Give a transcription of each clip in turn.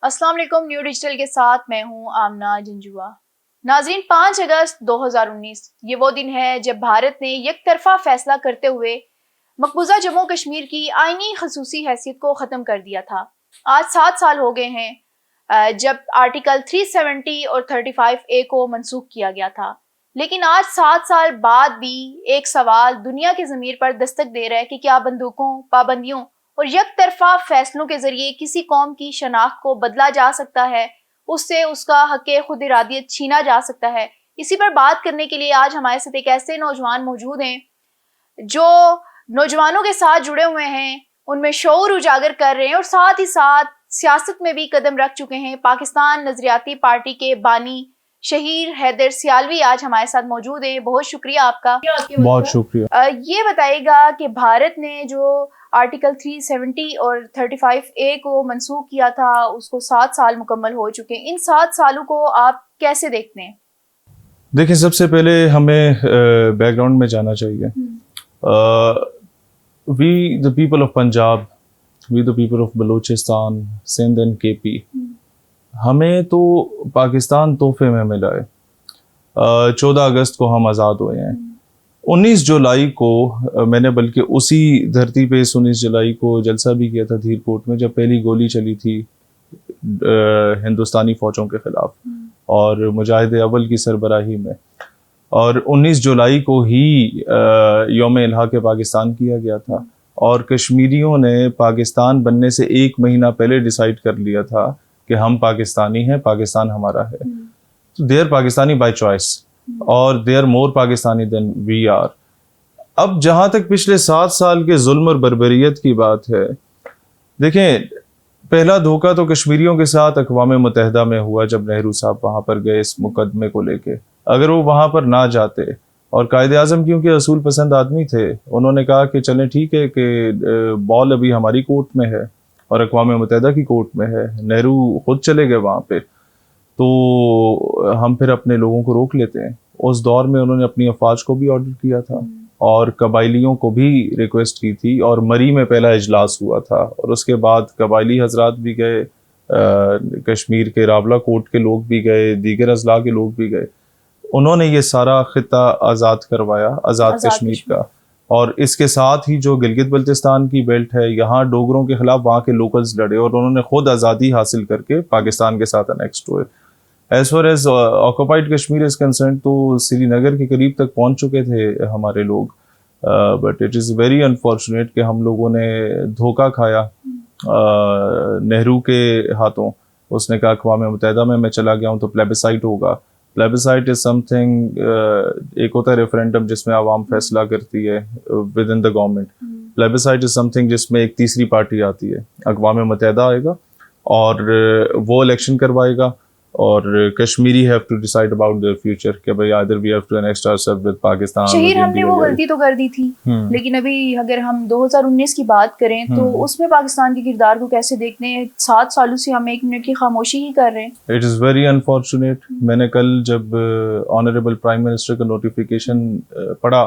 السلام علیکم، new digital کے ساتھ میں ہوں آمنہ جنجوا۔ ناظرین، 5 اگست 2019 یہ وہ دن ہے جب بھارت نے یک طرفہ فیصلہ کرتے ہوئے مقبوضہ جموں کشمیر کی آئینی خصوصی حیثیت کو ختم کر دیا تھا۔ آج 7 سال ہو گئے ہیں جب آرٹیکل 370 اور 35A کو منسوخ کیا گیا تھا، لیکن آج 7 سال بعد بھی ایک سوال دنیا کے ضمیر پر دستک دے رہا ہے کہ کیا بندوقوں، پابندیوں اور یک طرفہ فیصلوں کے ذریعے کسی قوم کی شناخت کو بدلا جا سکتا ہے، اس سے اس کا حق خود ارادیت چھینا جا سکتا ہے؟ اسی پر بات کرنے کے لیے آج ہمارے ساتھ ایک ایسے نوجوان موجود ہیں جو نوجوانوں کے ساتھ جڑے ہوئے ہیں، ان میں شعور اجاگر کر رہے ہیں اور ساتھ ہی ساتھ سیاست میں بھی قدم رکھ چکے ہیں۔ پاکستان نظریاتی پارٹی کے بانی شہیر حیدر سیالوی آج ہمارے ساتھ موجود ہیں۔ بہت شکریہ آپ کا۔ بہت شکریہ۔ یہ بتائیے گا کہ بھارت نے جو آرٹیکل 370 اور 35A کو منسوخ کیا تھا، اس کو 7 سال مکمل ہو چکے ہیں، ان 7 سالوں کو آپ کیسے دیکھتے ہیں؟ دیکھیں، سب سے پہلے ہمیں بیک گراؤنڈ میں جانا چاہیے۔ We the people of Punjab, we the people of Balochistan, Sindh and KP، ہمیں تو پاکستان تحفے میں ملا ہے۔ 14 اگست کو ہم آزاد ہوئے ہیں۔ 19 جولائی کو میں نے بلکہ اسی دھرتی پہ 19 جولائی کو جلسہ بھی کیا تھا دھیر کوٹ میں، جب پہلی گولی چلی تھی ہندوستانی فوجوں کے خلاف اور مجاہد اول کی سربراہی میں، اور 19 جولائی کو ہی یوم الحاق پاکستان کیا گیا تھا، اور کشمیریوں نے پاکستان بننے سے 1 مہینہ پہلے ڈیسائیڈ کر لیا تھا کہ ہم پاکستانی ہیں، پاکستان ہمارا ہے۔ They are Pakistani by choice, اور they are more Pakistani than we are. اب جہاں تک پچھلے 7 سال کے ظلم اور بربریت کی بات ہے، دیکھیں، پہلا دھوکہ تو کشمیریوں کے ساتھ اقوام متحدہ میں ہوا جب نہرو صاحب وہاں پر گئے اس مقدمے کو لے کے۔ اگر وہ وہاں پر نہ جاتے، اور قائد اعظم کیونکہ اصول پسند آدمی تھے، انہوں نے کہا کہ چلیں ٹھیک ہے کہ بال ابھی ہماری کورٹ میں ہے اور اقوام متحدہ کی کورٹ میں ہے، نہرو خود چلے گئے وہاں پہ، تو ہم پھر اپنے لوگوں کو روک لیتے ہیں۔ اس دور میں انہوں نے اپنی افواج کو بھی آرڈر کیا تھا اور قبائلیوں کو بھی ریکویسٹ کی تھی، اور مری میں پہلا اجلاس ہوا تھا، اور اس کے بعد قبائلی حضرات بھی گئے، کشمیر کے راولہ کوٹ کے لوگ بھی گئے، دیگر اضلاع کے لوگ بھی گئے۔ انہوں نے یہ سارا خطہ آزاد کروایا، آزاد کشمیر کا، اور اس کے ساتھ ہی جو گلگت بلتستان کی بیلٹ ہے، یہاں ڈوگروں کے خلاف وہاں کے لوکلز لڑے، اور انہوں نے خود آزادی حاصل کر کے پاکستان کے ساتھ انیکسڈ ہوئے۔ As far as occupied Kashmir is concern, تو سری نگر کے قریب تک پہنچ چکے تھے ہمارے لوگ، but it is very unfortunate کہ ہم لوگوں نے دھوکہ کھایا نہرو کے ہاتھوں۔ اس نے کہا اقوام متحدہ میں چلا گیا ہوں تو پلیبسائٹ ہوگا۔ پلیبسائٹ از سم تھنگ، ایک ہوتا ہے ریفرینڈم جس میں عوام فیصلہ کرتی ہے within the government, plebiscite is something جس میں ایک تیسری پارٹی آتی ہے، اقوام متحدہ آئے گا اور وہ الیکشن کروائے گا، اور Kashmiri have to decide about their future کہ بھائی either we have to annex ourselves with Pakistan. شہیر، ہم نے وہ غلطی تو کر دی تھی، لیکن ابھی اگر ہم 2019 کی بات کریں تو اس میں پاکستان کے کردار کو کیسے دیکھتے ہیں؟ 7 سالوں سے ہم 1 منٹ کی خاموشی ہی کر رہے ہیں۔ It is very unfortunate. میں نے کل جب آنریبل پرائم منسٹر کا نوٹیفیکیشن پڑھا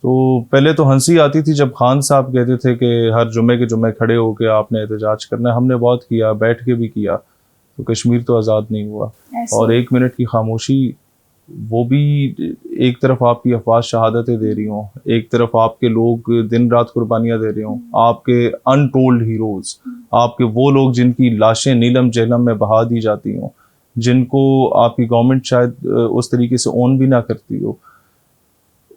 تو پہلے تو ہنسی آتی تھی جب خان صاحب کہتے تھے کہ ہر جمعے کے جمعے کھڑے ہو کے آپ نے احتجاج کرنا ہے۔ ہم نے بہت کیا، بیٹھ کے بھی کیا، تو کشمیر تو آزاد نہیں ہوا۔ اور 1 منٹ کی خاموشی، وہ بھی ایک طرف آپ کی افواج شہادتیں دے رہی ہوں، ایک طرف آپ کے لوگ دن رات قربانیاں دے رہے ہوں، آپ کے انٹولڈ ہیروز، آپ کے وہ لوگ جن کی لاشیں نیلم جہلم میں بہا دی جاتی ہوں، جن کو آپ کی گورنمنٹ شاید اس طریقے سے اون بھی نہ کرتی ہو،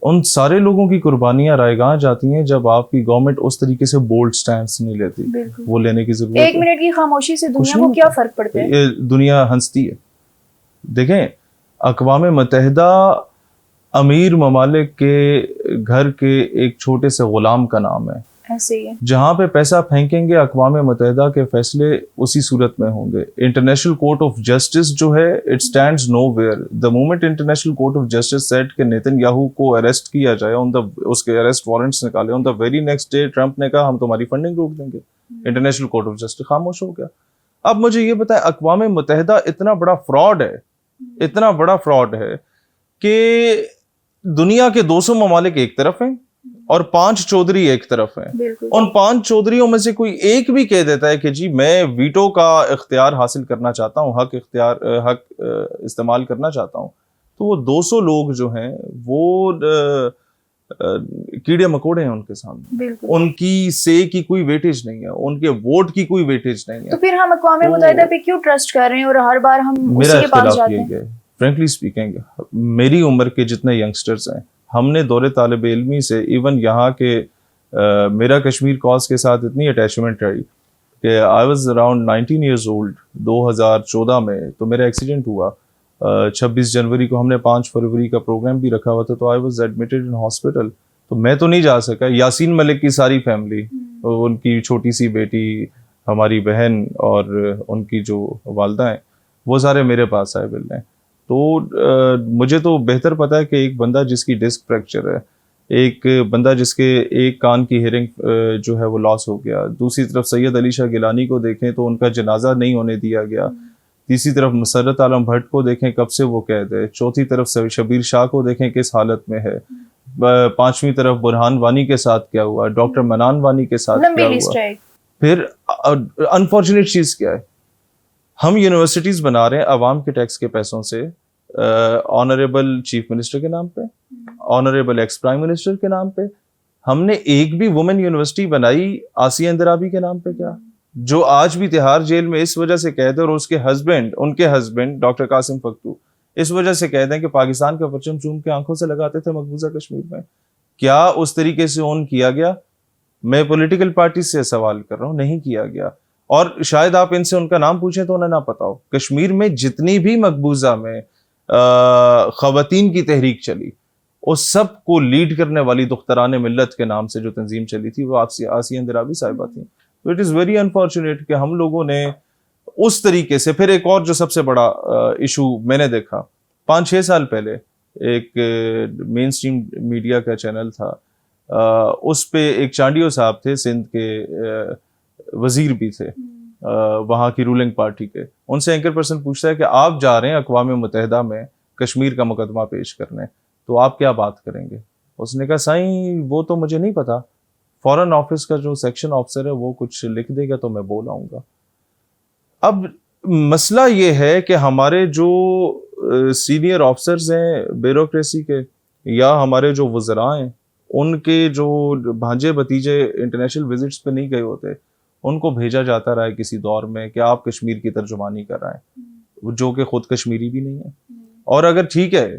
ان سارے لوگوں کی قربانیاں رائے گاہ جاتی ہیں جب آپ کی گورنمنٹ اس طریقے سے بولڈ سٹینڈز نہیں لیتی۔ وہ لینے کی ضرورت ہے۔ 1 منٹ کی خاموشی سے دنیا کو کیا فرق پڑتا ہے؟ دنیا ہنستی ہے۔ دیکھیں، اقوام متحدہ امیر ممالک کے گھر کے ایک چھوٹے سے غلام کا نام ہے۔ ایسے ہی ہے، جہاں پہ پیسہ پھینکیں گے اقوام متحدہ کے فیصلے اسی صورت میں ہوں گے۔ انٹرنیشنل کورٹ آف جسٹس جو ہے، it stands nowhere. The moment international court of justice said کہ نیتن یاہو کو اریسٹ کیا جائے، اس کے اریسٹ وارنٹس نکالے، on the very next day Trump نے کہا ہم تمہاری فنڈنگ روک دیں گے۔ انٹرنیشنل کورٹ آف جسٹس خاموش ہو گیا۔ اب مجھے یہ بتائیں، اقوام متحدہ اتنا بڑا فراڈ ہے، اتنا بڑا فراڈ ہے کہ دنیا کے 200 ممالک ایک طرف ہیں اور 5 چودھری ایک طرف ہیں. ان 5 چودھریوں میں سے کوئی ایک بھی کہہ دیتا ہے کہ جی میں ویٹو کا اختیار حاصل کرنا چاہتا ہوں, حق استعمال کرنا چاہتا ہوں, تو وہ 200 لوگ جو ہیں وہ کیڑے مکوڑے ہیں ان کے سامنے. ان کی سے کی کوئی ویٹیج نہیں ہے, ان کے ووٹ کی کوئی ویٹیج نہیں ہے. تو پھر ہم اقوام متحدہ پہ کیوں ٹرسٹ کر رہے ہیں اور ہر بار ہم اسی کے پاس جاتے ہیں؟ میرا فرینکلی اسپیکنگ, میری عمر کے جتنے ینگسٹرز ہیں, ہم نے دور طالب علمی سے ایون یہاں کے میرا کشمیر کاز کے ساتھ اتنی اٹیچمنٹ رہی کہ I was around 19 years old 2014 میں, تو میرا ایکسیڈنٹ ہوا 26 جنوری کو. ہم نے 5 فروری کا پروگرام بھی رکھا ہوا تھا, تو I was admitted in hospital. تو میں تو نہیں جا سکا. یاسین ملک کی ساری فیملی, ان کی چھوٹی سی بیٹی, ہماری بہن اور ان کی جو والدہ ہیں, وہ سارے میرے پاس آئے ملنے. تو مجھے تو بہتر پتا ہے کہ ایک بندہ جس کی ڈسک فریکچر ہے, ایک بندہ جس کے ایک کان کی ہیئرنگ جو ہے وہ لاس ہو گیا, دوسری طرف سید علی شاہ گیلانی کو دیکھیں تو ان کا جنازہ نہیں ہونے دیا گیا, تیسری طرف مسرت عالم بھٹ کو دیکھیں کب سے وہ قید ہے, چوتھی طرف شبیر شاہ کو دیکھیں کس حالت میں ہے, پانچویں طرف برہان وانی کے ساتھ کیا ہوا, ڈاکٹر منان وانی کے ساتھ کیا ہوا. پھر انفارچونیٹ چیز کیا ہے, ہم یونیورسٹیز بنا رہے ہیں عوام کے ٹیکس کے پیسوں سے, آنریبل چیف منسٹر کے نام پہ, آنریبل ایکس پرائم منسٹر کے نام پہ. ہم نے ایک بھی وومن یونیورسٹی بنائی آسیہ اندرابی کے نام پہ کیا, جو آج بھی تہاڑ جیل میں اس وجہ سے قید ہے, اور اس کے ہسبینڈ, ان کے ہسبینڈ ڈاکٹر قاسم فختو اس وجہ سے قید ہیں کہ پاکستان کا پرچم چوم کے آنکھوں سے لگاتے تھے مقبوضہ کشمیر میں. کیا اس طریقے سے اون کیا گیا؟ میں پولیٹیکل پارٹی سے سوال کر رہا ہوں, نہیں کیا گیا. اور شاید آپ ان سے ان کا نام پوچھیں تو انہیں نہ پتا ہو. کشمیر میں جتنی بھی مقبوضہ میں خواتین کی تحریک چلی, اس سب کو لیڈ کرنے والی دختران ملت کے نام سے جو تنظیم چلی تھی وہ آسیہ اندرابی صاحبہ تھیں. تو اٹ از ویری انفارچونیٹ کہ ہم لوگوں نے اس طریقے سے. پھر ایک اور جو سب سے بڑا ایشو میں نے دیکھا 5-6 سال پہلے, ایک مین اسٹریم میڈیا کا چینل تھا, اس پہ ایک چانڈیو صاحب تھے, سندھ کے وزیر بھی تھے وہاں کی رولنگ پارٹی کے. ان سے اینکر پرسن پوچھتا ہے کہ آپ جا رہے ہیں اقوام متحدہ میں کشمیر کا مقدمہ پیش کرنے, تو آپ کیا بات کریں گے؟ اس نے کہا سائیں وہ تو مجھے نہیں پتا, فورن آفس کا جو سیکشن آفسر ہے وہ کچھ لکھ دے گا تو میں بول آؤں گا. اب مسئلہ یہ ہے کہ ہمارے جو سینئر آفسرز ہیں بیوروکریسی کے, یا ہمارے جو وزراء ہیں, ان کے جو بھانجے بھتیجے انٹرنیشنل وزٹس پہ نہیں گئے ہوتے, ان کو بھیجا جاتا رہا ہے کسی دور میں کہ آپ کشمیر کی ترجمانی کر رہے ہیں, جو کہ خود کشمیری بھی نہیں ہے. اور اگر ٹھیک ہے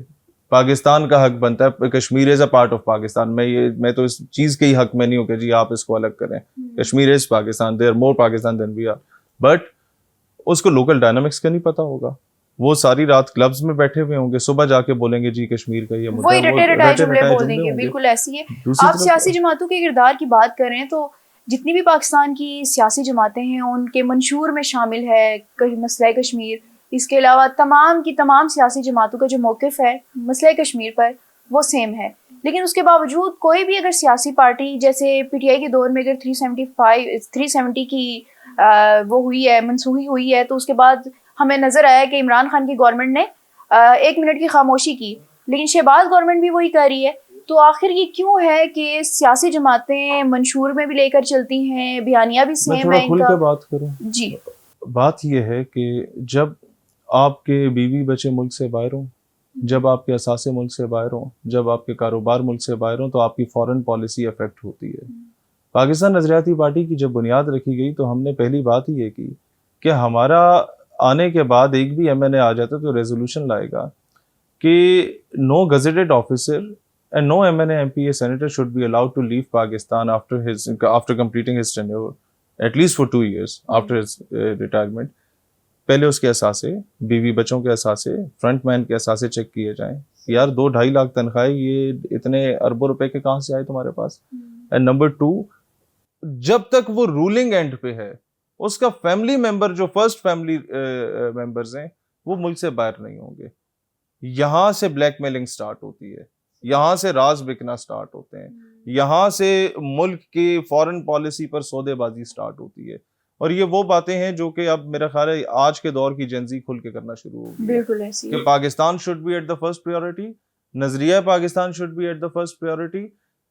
پاکستان کا حق بنتا ہے, کشمیر از اے پارٹ آف پاکستان, میں تو اس چیز کے ہی حق میں نہیں ہوں کہ جی آپ اس کو الگ کریں, Kashmir is Pakistan, they are more Pakistan than we are. But اس کو لوکل ڈائنامکس کا نہیں پتا ہوگا, وہ ساری رات کلبز میں بیٹھے ہوئے ہوں گے, صبح جا کے بولیں گے جی کشمیر کا یہ وہی رٹے جملے بول دیں گے. بالکل ایسی ہے. آپ سیاسی جماعتوں کے کردار کی بات کر رہے ہیں, تو جتنی بھی پاکستان کی سیاسی جماعتیں ہیں ان کے منشور میں شامل ہے مسئلہ کشمیر. اس کے علاوہ تمام کی تمام سیاسی جماعتوں کا جو موقف ہے مسئلہ کشمیر پر وہ سیم ہے. لیکن اس کے باوجود کوئی بھی اگر سیاسی پارٹی, جیسے پی ٹی آئی کے دور میں اگر 370 کی وہ ہوئی ہے, منسوخی ہوئی ہے, تو اس کے بعد ہمیں نظر آیا کہ عمران خان کی گورنمنٹ نے 1 منٹ کی خاموشی کی, لیکن شہباز گورنمنٹ بھی وہی کر رہی ہے. تو آخر یہ کیوں ہے کہ سیاسی جماعتیں منشور میں بھی لے کر چلتی ہیں, بیانیہ بھی سیم ہے ان کا؟ بات کروں جی, بات یہ ہے کہ جب آپ کے بیوی بچے ملک سے باہر ہوں, جب آپ کے اثاثے ملک سے باہر ہوں, جب آپ کے کاروبار ملک سے باہر ہوں, تو آپ کی فورن پالیسی افیکٹ ہوتی ہے. پاکستان نظریاتی پارٹی کی جب بنیاد رکھی گئی تو ہم نے پہلی بات ہی یہ کی کہ ہمارا آنے کے بعد ایک بھی ایم این اے آ جاتا تو ریزولوشن لائے گا کہ نو gazetted officer and no MNA, MPA, senator should be allowed to leave Pakistan after completing his tenure, at least for 2 years after his retirement. پہلے اس کے اثاثے, بیوی بچوں کے اثاثے, فرنٹ مین کے اثاثے چیک کیے جائیں. یار 2-2.5 لاکھ تنخواہیں, یہ اتنے اربوں روپے کے کہاں سے آئے تمہارے پاس؟ اینڈ نمبر 2, جب تک وہ رولنگ اینڈ پہ ہے, اس کا فیملی ممبر, جو فرسٹ فیملی ممبرز ہیں, وہ ملک سے باہر نہیں ہوں گے. یہاں سے بلیک میلنگ سٹارٹ ہوتی ہے, یہاں سے راز بکنا سٹارٹ ہوتے ہیں, یہاں سے ملک کی فورن پالیسی پر سودے بازی سٹارٹ ہوتی ہے. اور یہ وہ باتیں ہیں جو کہ اب میرا خیال ہے آج کے دور کی جنزی کھل کے کرنا شروع ہوگی. بالکل ایسی کہ Pakistan should be at the first priority, نظریہ Pakistan should be at the first priority.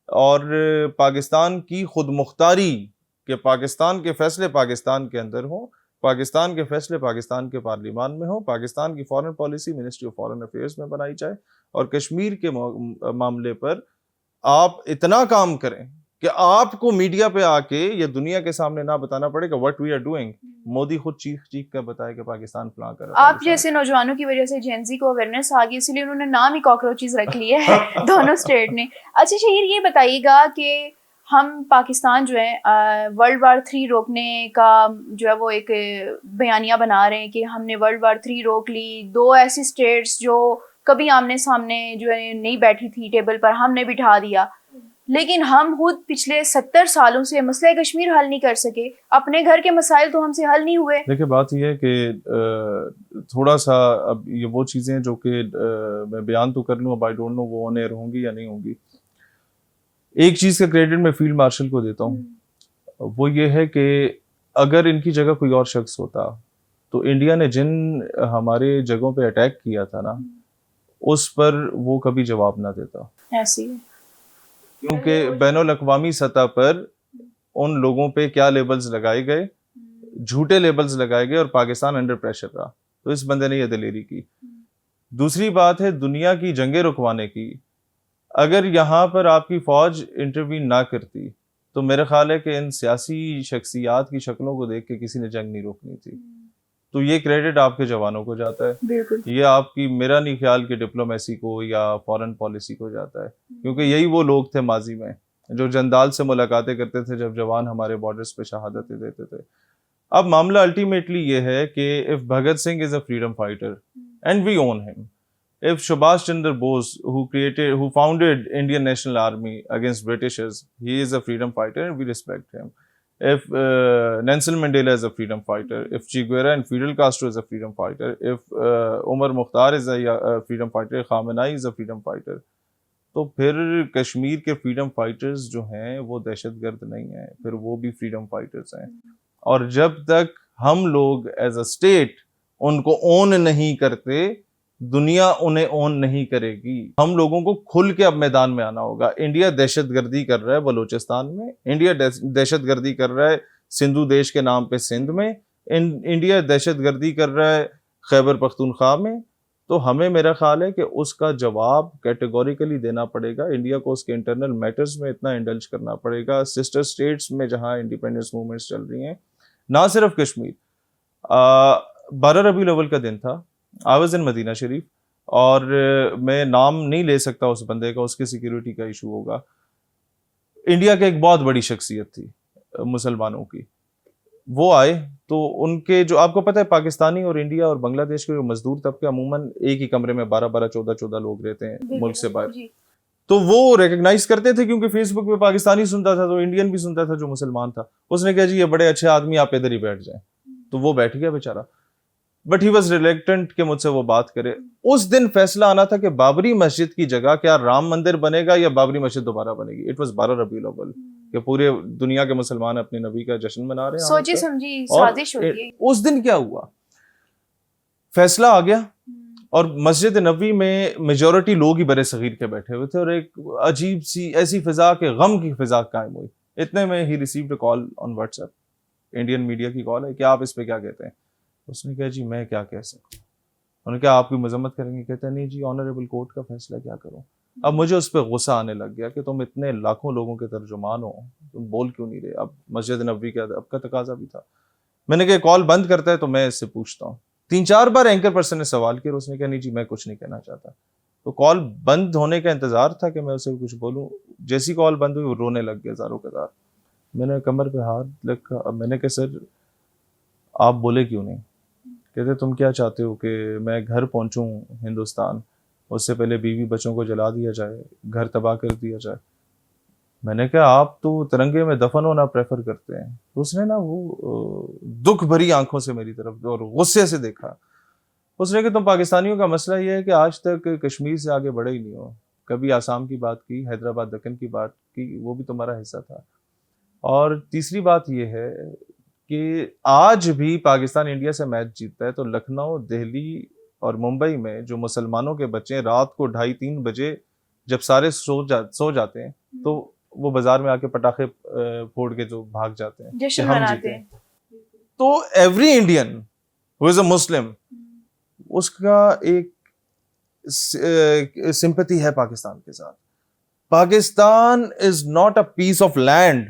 اور پاکستان کی خود مختاری کہ پاکستان کے فیصلے پاکستان کے اندر ہوں، پاکستان کے فیصلے پاکستان کے پارلیمان میں ہوں، پاکستان کی foreign policy ministry of foreign affairs میں بنائی جائے، اور کشمیر کے معاملے پر آپ اتنا کام کریں کہ آپ کو میڈیا پہ آ کے یہ دنیا کے سامنے نہ بتانا پڑے کہ what we are doing, Modi خود چیخ کر بتائے کہ پاکستان فلاں کر رہا ہے۔ آپ جیسے نوجوانوں کی وجہ سے جین زی کو اویئرنیس آ گئی، اسی لیے انہوں نے نام ہی کاکروچز رکھ لیے دونوں اسٹیٹ نے۔ اچھا شہیر یہ بتائیے گا کہ ہم پاکستان جو ہے ورلڈ وار 3 روکنے کا جو ہے وہ ایک بیانیہ بنا رہے ہیں کہ ہم نے ورلڈ وار 3 روک لی، 2 ایسی اسٹیٹس جو کبھی آمنے سامنے جو ہے نہیں بیٹھی تھی ٹیبل پر، ہم نے بٹھا دیا، لیکن ہم خود پچھلے 70 سالوں سے مسئلہ کشمیر حل نہیں کر سکے، اپنے گھر کے مسائل تو ہم سے حل نہیں ہوئے۔ دیکھیں بات یہ ہے کہ تھوڑا سا اب یہ وہ چیزیں جو کہ میں بیان تو کر لوں، اب آئی ڈونٹ نو وہ آن ایئر ہوں گی یا نہیں ہوں گی۔ ایک چیز کا کریڈٹ میں فیلڈ مارشل کو دیتا ہوں، وہ یہ ہے کہ اگر ان کی جگہ کوئی اور شخص ہوتا تو انڈیا نے جن ہمارے جگہوں پہ اٹیک کیا تھا نا، اس پر وہ کبھی جواب نہ دیتا، ایسی کیونکہ بین الاقوامی سطح پر ان لوگوں پہ کیا لیبلز لگائے گئے، جھوٹے لیبلز لگائے گئے، اور پاکستان انڈر پریشر رہا، تو اس بندے نے یہ دلیری کی۔ دوسری بات ہے دنیا کی جنگیں رکوانے کی، اگر یہاں پر آپ کی فوج انٹروین نہ کرتی تو میرا خیال ہے کہ ان سیاسی شخصیات کی شکلوں کو دیکھ کے کسی نے جنگ نہیں روکنی تھی۔ تو یہ کریڈٹ آپ کے جوانوں کو جاتا ہے، بالکل، یہ آپ کی میرا نہیں خیال کہ ڈپلومیسی کو یا فارن پالیسی کو جاتا ہے، کیونکہ یہی وہ لوگ تھے ماضی میں جو جندال سے ملاقاتیں کرتے تھے جب جوان ہمارے بارڈرز پہ شہادتیں دیتے تھے۔ اب معاملہ الٹیمیٹلی یہ ہے کہ if Bhagat Singh is a freedom fighter and we own him, if Subhash Chandra Bose who founded Indian National Army against Britishers, he is a freedom fighter and we respect him. If Nelson Mandela is a freedom fighter, if Che Guevara and Fidel Castro is a freedom fighter, if Umar Mukhtar is a freedom fighter, Khamenei is a freedom fighter, تو پھر کشمیر کے freedom fighters جو ہیں وہ دہشت گرد نہیں ہیں، پھر وہ بھی فریڈم فائٹرز ہیں۔ اور جب تک ہم لوگ ایز اے اسٹیٹ ان کو اون نہیں کرتے، دنیا انہیں اون نہیں کرے گی۔ ہم لوگوں کو کھل کے اب میدان میں آنا ہوگا۔ انڈیا دہشت گردی کر رہا ہے بلوچستان میں، انڈیا دہشت گردی کر رہا ہے سندھو دیش کے نام پہ سندھ میں، انڈیا دہشت گردی کر رہا ہے خیبر پختونخوا میں، تو ہمیں میرا خیال ہے کہ اس کا جواب کیٹیگوریکلی دینا پڑے گا۔ انڈیا کو اس کے انٹرنل میٹرز میں اتنا انڈلج کرنا پڑے گا، سسٹر سٹیٹس میں جہاں انڈیپینڈنس موومنٹس چل رہی ہیں، نہ صرف کشمیر۔ 12 ربیع الاول کا دن تھا، آئی واز ان مدینہ شریف، اور میں نام نہیں لے سکتا اس بندے کا، اس کے سیکیورٹی کا ایشو ہوگا۔ انڈیا کی ایک بہت بڑی شخصیت تھی مسلمانوں کی، وہ آئے تو ان کے جو آپ کو پتہ ہے پاکستانی اور انڈیا اور بنگلہ دیش کے جو مزدور طبقے عموماً ایک ہی کمرے میں 12-14 لوگ رہتے ہیں ملک سے باہر، تو وہ ریکگنائز کرتے تھے کیونکہ فیس بک پہ پاکستانی سنتا تھا تو انڈین بھی سنتا تھا جو مسلمان تھا۔ اس نے کہا جی یہ بڑے اچھے آدمی، آپ ادھر ہی بیٹھ جائیں، تو وہ بیٹھ گیا بیچارہ، بٹ ہی واز ریلیکٹنٹ کہ مجھ سے وہ بات کرے۔ اس دن فیصلہ آنا تھا کہ بابری مسجد کی جگہ کیا رام مندر بنے گا یا بابری مسجد دوبارہ بنے گی۔ اٹ واز 12 ربیع الاول کہ پورے دنیا کے مسلمان اپنے نبی کا جشن منا رہے ہیں، سوچی سمجھی سازش ہوئی ہے۔ اس دن کیا ہوا، فیصلہ آ گیا، اور مسجد نبوی میں میجورٹی لوگ ہی برے صغیر کے بیٹھے ہوئے تھے، اور ایک عجیب سی ایسی فضا کہ غم کی فضا قائم ہوئی۔ اتنے میں ہی received a call on WhatsApp, Indian media کی کال ہے کہ آپ اس پہ کیا کہتے ہیں۔ اس نے کہا جی میں کیا کہہ سکتا ہوں۔ انہوں نے کہا آپ کی مذمت کریں گے؟ کہتے ہیں نہیں جی آنریبل کورٹ کا فیصلہ کیا کروں۔ اب مجھے اس پہ غصہ آنے لگ گیا کہ تم اتنے لاکھوں لوگوں کے ترجمان ہو، تم بول کیوں نہیں رہے؟ اب مسجد نبوی کا اب کا تقاضا بھی تھا۔ میں نے کہا کال بند کرتا ہے تو میں اس سے پوچھتا ہوں۔ 3-4 بار اینکر پرسن نے سوال کیا، اس نے کہا نہیں جی میں کچھ نہیں کہنا چاہتا۔ تو کال بند ہونے کا انتظار تھا کہ میں اسے کچھ بولوں، جیسی کال بند ہوئی وہ رونے لگ گیا زاروں قطار۔ میں نے کمر پہ ہاتھ رکھا، اب میں نے کہا سر آپ بولے کیوں نہیں؟ کہتے تم کیا چاہتے ہو کہ میں گھر پہنچوں ہندوستان، اس سے پہلے بیوی بچوں کو جلا دیا جائے، گھر تباہ کر دیا جائے؟ میں نے کہا آپ تو ترنگے میں دفن ہونا پریفر کرتے ہیں۔ تو اس نے نا وہ دکھ بھری آنکھوں سے میری طرف اور غصے سے دیکھا۔ اس نے کہ تم پاکستانیوں کا مسئلہ یہ ہے کہ آج تک کشمیر سے آگے بڑھے ہی نہیں ہو، کبھی آسام کی بات کی، حیدرآباد دکن کی بات کی، وہ بھی تمہارا حصہ تھا۔ اور تیسری بات یہ ہے کہ آج بھی پاکستان انڈیا سے میچ جیتتا ہے تو لکھنؤ، دہلی اور ممبئی میں جو مسلمانوں کے بچے رات کو 2:30-3 بجے جب سارے سو جاتے ہیں تو وہ بازار میں آ کے پٹاخے پھوڑ کے جو بھاگ جاتے ہیں, جشن کہ ہم مناتے جیتے ہیں. تو ایوری انڈین ہو از اے مسلم, اس کا ایک سمپتھی ہے پاکستان کے ساتھ. Pakistan is not a piece of land,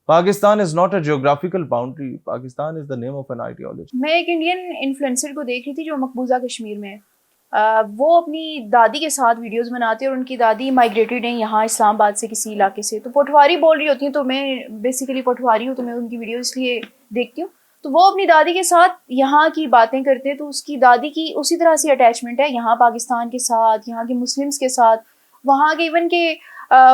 Pakistan is not a geographical boundary, Pakistan is the name of an ideology. میں ایک انڈین انفلوئنسر کو دیکھ رہی تھی جو مقبوضہ کشمیر میں ہے. وہ اپنی دادی کے ساتھ ویڈیوز بناتے ہیں, اور ان کی دادی مائگریٹڈ ہیں یہاں اسلام آباد سے کسی علاقے سے, تو پٹواری بول رہی ہوتی ہیں, تو میں بیسیکلی پٹواری ہوں تو میں ان کی ویڈیو اس لیے دیکھتی ہوں. تو وہ اپنی دادی کے ساتھ یہاں کی باتیں کرتے ہیں, تو اس کی دادی کی اسی طرح سے اٹیچمنٹ ہے یہاں پاکستان کے ساتھ, یہاں کے مسلمس کے ساتھ, وہاں کے ایون کہ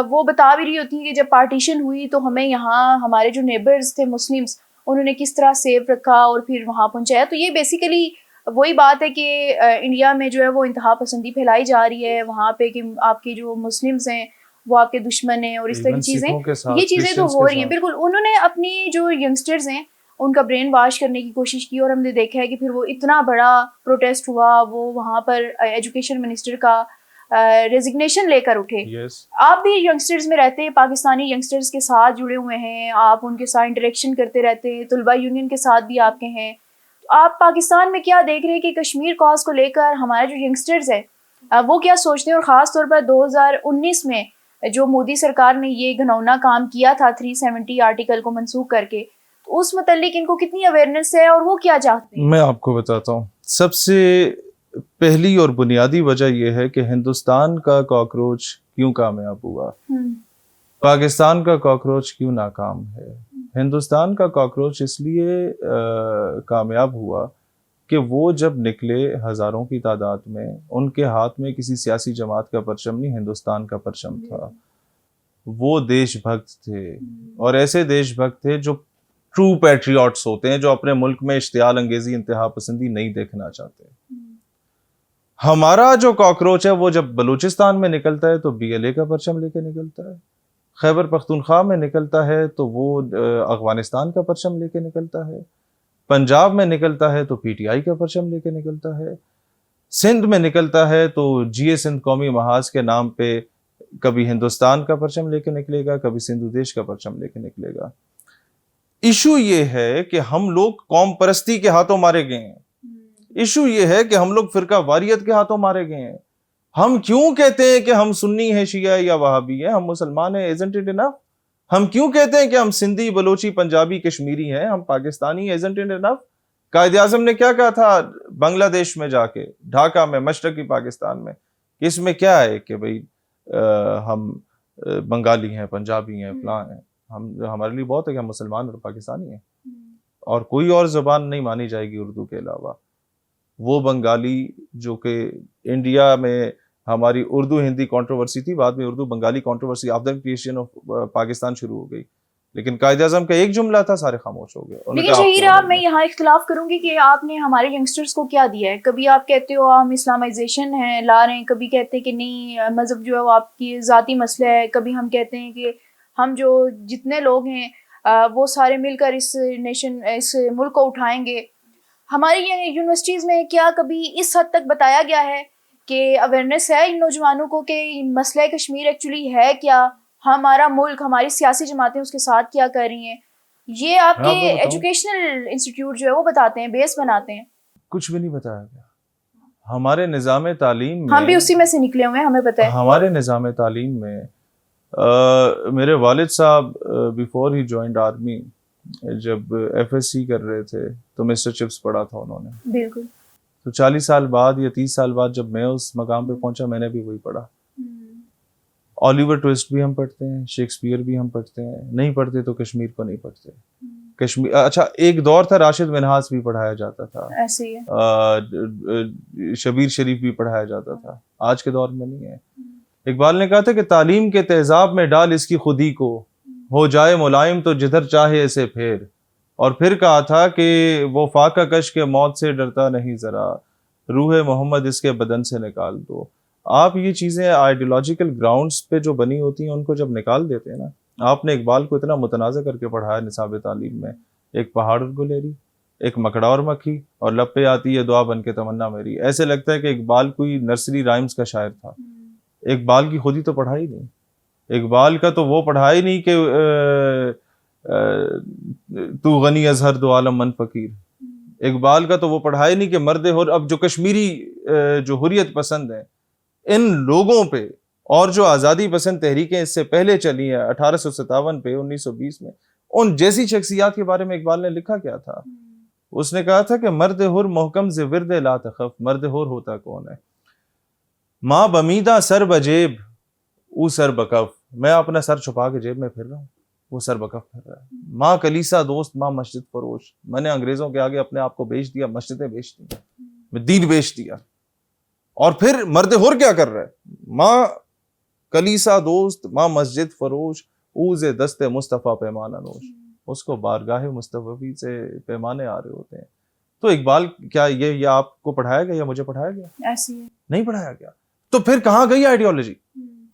وہ بتا بھی رہی ہوتی ہیں کہ جب پارٹیشن ہوئی تو ہمیں یہاں ہمارے جو نیبرز تھے مسلمس انہوں نے کس طرح سیو رکھا اور پھر وہاں پہنچایا. تو یہ بیسیکلی وہی بات ہے کہ انڈیا میں جو ہے وہ انتہا پسندی پھیلائی جا رہی ہے وہاں پہ, کہ آپ کے جو مسلمس ہیں وہ آپ کے دشمن ہیں, اور اس طرح کی چیزیں, یہ چیزیں تو ہو رہی ہیں. بالکل, انہوں نے اپنی جو ینگسٹرز ہیں ان کا برین واش کرنے کی کوشش کی, اور ہم نے دیکھا ہے کہ پھر وہ اتنا بڑا پروٹیسٹ ہوا, وہ وہاں پر ایجوکیشن منسٹر کا ریزگنیشن لے کر اٹھے. آپ بھی ینگسٹرز میں رہتے ہیں, پاکستانی ینگسٹرز کے ساتھ جڑے ہوئے ہیں, آپ ان کے ساتھ انٹریکشن کرتے رہتے ہیں, طلبہ یونین کے ساتھ بھی آپ کے ہیں. آپ پاکستان میں کیا دیکھ رہے ہیں کہ کشمیر کاز کو لے کر ہمارے جو ینگسٹرز ہیں وہ کیا سوچتے ہیں, اور خاص طور پر 2019 میں جو مودی سرکار نے یہ گھنونا کام کیا تھا 370 آرٹیکل کو منسوخ کر کے, تو اس متعلق ان کو کتنی اویئرنیس ہے اور وہ کیا چاہتے ہیں؟ میں آپ کو بتاتا ہوں. سب سے پہلی اور بنیادی وجہ یہ ہے کہ ہندوستان کا کاکروچ کیوں کامیاب ہوا, پاکستان کا کاکروچ کیوں ناکام ہے. ہندوستان کا کاکروچ اس لیے کامیاب ہوا کہ وہ جب نکلے ہزاروں کی تعداد میں, ان کے ہاتھ میں کسی سیاسی جماعت کا پرچم نہیں, ہندوستان کا پرچم تھا. وہ دیش بھکت تھے, اور ایسے دیش بھکت تھے جو ٹرو پیٹریوٹس ہوتے ہیں, جو اپنے ملک میں اشتعال انگیزی انتہا پسندی نہیں دیکھنا چاہتے. ہمارا جو کاکروچ ہے وہ جب بلوچستان میں نکلتا ہے تو بی ایل اے کا پرچم لے کے نکلتا ہے, خیبر پختونخوا میں نکلتا ہے تو وہ افغانستان کا پرچم لے کے نکلتا ہے, پنجاب میں نکلتا ہے تو پی ٹی آئی کا پرچم لے کے نکلتا ہے, سندھ میں نکلتا ہے تو جی اے سندھ قومی محاذ کے نام پہ کبھی ہندوستان کا پرچم لے کے نکلے گا, کبھی سندھو دیش کا پرچم لے کے نکلے گا. ایشو یہ ہے کہ ہم لوگ قوم پرستی کے ہاتھوں مارے گئے ہیں, ایشو یہ ہے کہ ہم لوگ فرقہ واریت کے ہاتھوں مارے گئے ہیں. ہم کیوں کہتے ہیں کہ ہم سنی ہیں, شیعہ یا وہابی ہیں, ہم مسلمان ہیں, isn't it enough؟ ہم کیوں کہتے ہیں کہ ہم سندھی, بلوچی, پنجابی, کشمیری ہیں, ہم پاکستانی ہیں, isn't it enough؟ Quaid Azam نے کیا کہا تھا بنگلہ دیش میں جا کے, ڈھاکہ میں, مشرقی پاکستان میں, اس میں کیا ہے کہ بھئی ہم بنگالی ہیں, پنجابی ہیں, فلاں ہیں. ہمارے لیے بہت ہے کہ ہم مسلمان اور پاکستانی ہیں, اور کوئی اور زبان نہیں مانی جائے گی اردو کے علاوہ. وہ بنگالی جو کہ انڈیا میں ہماری اردو ہندی کنٹروورسی تھی, بعد میں Urdu Bengali controversy after creation of Pakistan شروع ہو گئی, لیکن قائد اعظم کا ایک جملہ تھا, سارے خاموش ہو گئے. لیکن شہیر آپ, میں یہاں اختلاف کروں گی کہ آپ نے ہمارے ینگسٹرز کو کیا دیا ہے. کبھی آپ کہتے ہو ہم اسلامائزیشن ہے لا رہے ہیں, کبھی کہتے ہیں کہ نہیں مذہب جو ہے وہ آپ کی ذاتی مسئلہ ہے, کبھی ہم کہتے ہیں کہ ہم جو جتنے لوگ ہیں وہ سارے مل کر اس ملک کو اٹھائیں گے. ہماری یونیورسٹیز میں کیا کبھی اس حد تک بتایا گیا ہے کہ اویئرنیس ہے ان نوجوانوں کو کہ مسئلہ کشمیر ایکچولی ہے کیا, ہمارا ملک, ہماری سیاسی جماعتیں اس کے ساتھ کیا کر رہی ہیں؟ یہ آپ کے ایجوکیشنل انسٹیٹیوٹ جو ہے وہ بتاتے ہیں, بیس بناتے ہیں. کچھ بھی نہیں بتایا گیا. ہمارے نظام تعلیم میں, ہم بھی اسی میں سے نکلے ہوئے ہیں, ہمیں پتہ ہے. ہمارے نظام تعلیم میں میرے والد صاحب بیفور ہی جوائنڈ آرمی جب ایف ایس سی کر رہے تھے تو مسٹر چپس پڑھا تھا انہوں نے. بالکل. تو 40 سال بعد یا 30 سال بعد جب میں اس مقام پہ پہنچا, میں نے بھی وہی پڑھا. آلیور ٹویسٹ بھی ہم پڑھتے ہیں, شیکسپیئر بھی ہم پڑھتے ہیں, نہیں پڑھتے تو کشمیر کو نہیں پڑھتے. کشمیر, اچھا ایک دور تھا راشد منہاس بھی پڑھایا جاتا تھا, ایسے ہی ہے. شبیر شریف بھی پڑھایا جاتا تھا, آج کے دور میں نہیں ہے. اقبال نے کہا تھا کہ تعلیم کے تیزاب میں ڈال اس کی خودی کو, ہو جائے ملائم تو جدھر چاہے اسے پھیر. اور پھر کہا تھا کہ وہ فاقہ کش کے موت سے ڈرتا نہیں ذرا, روح محمد اس کے بدن سے نکال دو. آپ یہ چیزیں آئیڈیولوجیکل گراؤنڈز پہ جو بنی ہوتی ہیں ان کو جب نکال دیتے ہیں نا, آپ نے اقبال کو اتنا متنازع کر کے پڑھایا نصاب تعلیم میں, ایک پہاڑ اور گلیری, ایک مکڑا اور مکھی, اور لب پہ آتی ہے دعا بن کے تمنا میری. ایسے لگتا ہے کہ اقبال کوئی نرسری رائمز کا شاعر تھا, اقبال کی خودی تو پڑھائی نہیں. اقبال کا تو وہ پڑھا ہی نہیں کہ تو غنی از ہر دو عالم من فقیر. اقبال کا تو وہ پڑھا ہی نہیں کہ مرد حر. اب جو کشمیری جو حریت پسند ہیں ان لوگوں پہ اور جو آزادی پسند تحریکیں اس سے پہلے چلی ہیں 1857 پہ 1920 میں, ان جیسی شخصیات کے بارے میں اقبال نے لکھا کیا تھا؟ اس نے کہا تھا کہ مرد حر محکم ز ورد لا تخف. مرد حر ہوتا کون ہے؟ ماں بمیدہ سر بجیب او سر بکف. میں اپنا سر چھپا کے جیب میں پھر رہا ہوں, وہ سر بکف پھر رہا ہے. ماں کلیسا دوست ماں مسجد فروش. میں نے انگریزوں کے آگے اپنے آپ کو بیچ دیا, مسجدیں بیچ دی, میں دین بیچ دیا. اور پھر مرد حر کیا کر رہا ہے؟ ماں کلیسا دوست ماں مسجد فروش اوز دست مصطفیٰ پیمانہ نوش. اس کو بارگاہ مصطفی سے پیمانے آ رہے ہوتے ہیں. تو اقبال کیا یہ آپ کو پڑھایا گیا یا مجھے پڑھایا گیا؟ ایسی ہے, نہیں پڑھایا گیا. تو پھر کہاں گئی آئیڈیالوجی؟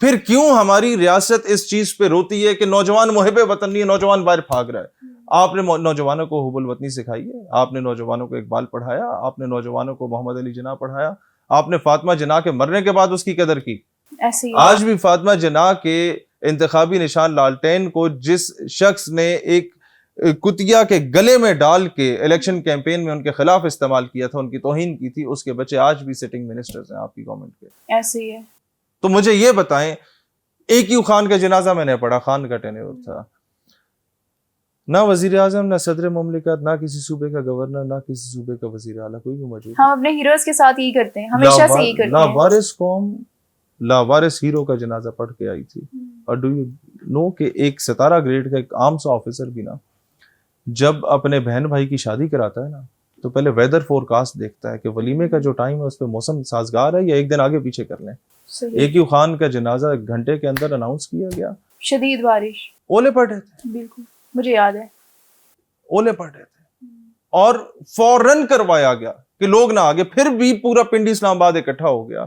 پھر کیوں ہماری ریاست اس چیز پہ روتی ہے کہ نوجوان محب وطن نہیں ہے, نوجوان باہر بھاگ رہا ہے؟ آپ نے نوجوانوں کو حب الوطنی سکھائی ہے, آپ نے نوجوانوں کو اقبال پڑھایا, آپ نے نوجوانوں کو محمد علی جناح پڑھایا, آپ نے فاطمہ جناح کے مرنے کے بعد اس کی قدر کی. ایسی ہے. آج بھی فاطمہ جناح کے انتخابی نشان لالٹین کو جس شخص نے ایک کتیا کے گلے میں ڈال کے الیکشن کیمپین میں ان کے خلاف استعمال کیا تھا, ان کی توہین کی تھی, اس کے بچے آج بھی سٹنگ منسٹرز ہیں آپ کی گورنمنٹ کے. ایسی ہے. تو مجھے یہ بتائیں, ایک یو خان کا جنازہ میں نے پڑھا, خان کا ٹینیور تھا, نہ وزیر اعظم نہ صدر مملکت نہ کسی صوبے کا گورنر نہ کسی صوبے کا وزیر اعلیٰ کوئی بھی موجود. ہم اپنے ہیروز کے ساتھ یہی کرتے ہیں, ہمیشہ سے یہی کرتے ہیں. لاوارث قوم لاوارث ہیرو کا جنازہ پڑھ کے آئی تھی. اور ڈو یو نو کہ ایک 17 گریڈ کا ایک عام سا آفیسر بھی نا جب اپنے بہن بھائی کی شادی کراتا ہے نا تو پہلے ویدر فور کاسٹ دیکھتا ہے کہ ولیمے کا جو ٹائم ہے اس پہ موسم سازگار ہے یا ایک دن آگے پیچھے کر لیں. ایک یو خان کا جنازہ 1 گھنٹے کے اندر اناؤنس کیا گیا. شدید بارش, اولے پڑ رہے تھے, بالکل مجھے یاد ہے, اولے پڑ رہے تھے, اور فوراً کروایا گیا کہ لوگ نہ آگے. پھر بھی پورا پنڈی اسلام آباد اکٹھا ہو گیا.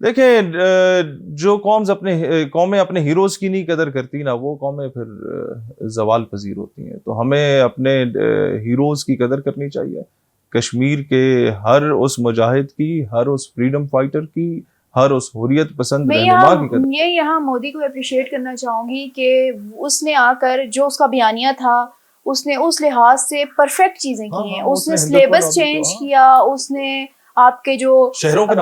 دیکھیں جو قومیں اپنے ہیروز کی نہیں قدر کرتی نا وہ قومیں پھر زوال پذیر ہوتی ہیں. تو ہمیں اپنے ہیروز کی قدر کرنی چاہیے. کشمیر کے ہر اس مجاہد کی, ہر اس فریڈم فائٹر کی, ہر اس حریت پسند رہنما کی قدر. میں یہاں مودی کو اپریشیٹ کرنا چاہوں گی کہ اس نے آ کر جو اس کا بیانیہ تھا اس نے اس لحاظ سے پرفیکٹ چیزیں کی ہیں. اس نے سلیبس چینج کیا, اس نے آپ کے جو شہروں کے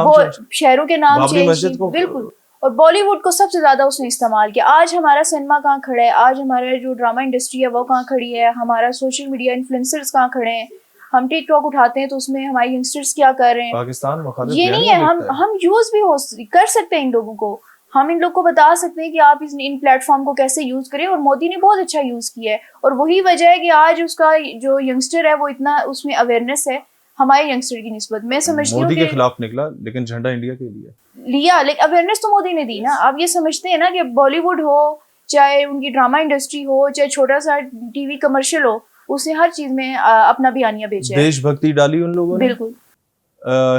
نام چینج کیے, بالکل. اور بالی ووڈ کو سب سے زیادہ اس نے استعمال کیا. آج ہمارا سنیما کہاں کھڑا ہے, آج ہمارا جو ڈرامہ انڈسٹری ہے وہ کہاں کھڑی ہے, ہمارا سوشل میڈیا انفلوئنسرز کہاں کھڑے ہیں. ہم ٹک ٹاک اٹھاتے ہیں تو اس میں ہمارے ینگسٹرز کیا کر رہے ہیں. پاکستان یہ نہیں ہے, ہم یوز بھی کر سکتے ہیں ان لوگوں کو. ہم ان لوگ کو بتا سکتے ہیں کہ آپ ان پلیٹ فارم کو کیسے یوز کریں, اور مودی نے بہت اچھا یوز کیا ہے. اور وہی وجہ ہے کہ آج اس کا جو ینگسٹر ہے وہ اتنا اس میں اویئرنیس ہے ہمارے ینگسٹر کی نسبت. میں سمجھتی ہوں مودی کے خلاف نکلا لیکن جھنڈا انڈیا کے لیے لیا, لیکن اویئرنیس تو مودی نے دی نا. آپ یہ سمجھتے ہیں نا کہ بالی ووڈ ہو, چاہے ان کی ڈرامہ انڈسٹری ہو, چاہے چھوٹا سا ٹی وی کمرشل ہو, اس نے ہر چیز میں اپنا بیانیہ بیچا ہے. دیش بھکتی ڈالی ان لوگوں نے, بالکل.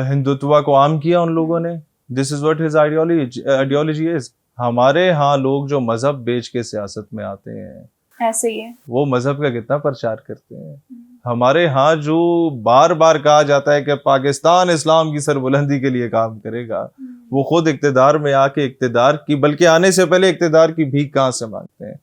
ہندوتوا کو عام کیا ان لوگوں نے. This is what his ideology is. ہمارے ہاں لوگ جو مذہب بیچ کے سیاست میں آتے ہیں ایسے ہی ہے, وہ مذہب کا کتنا پرچار کرتے ہیں. ہمارے ہاں جو بار بار کہا جاتا ہے کہ پاکستان اسلام کی سربلندی کے لیے کام کرے گا, وہ خود اقتدار میں آ کے اقتدار کی بلکہ آنے سے پہلے اقتدار کی بھیک کہاں سے مانگتے ہیں.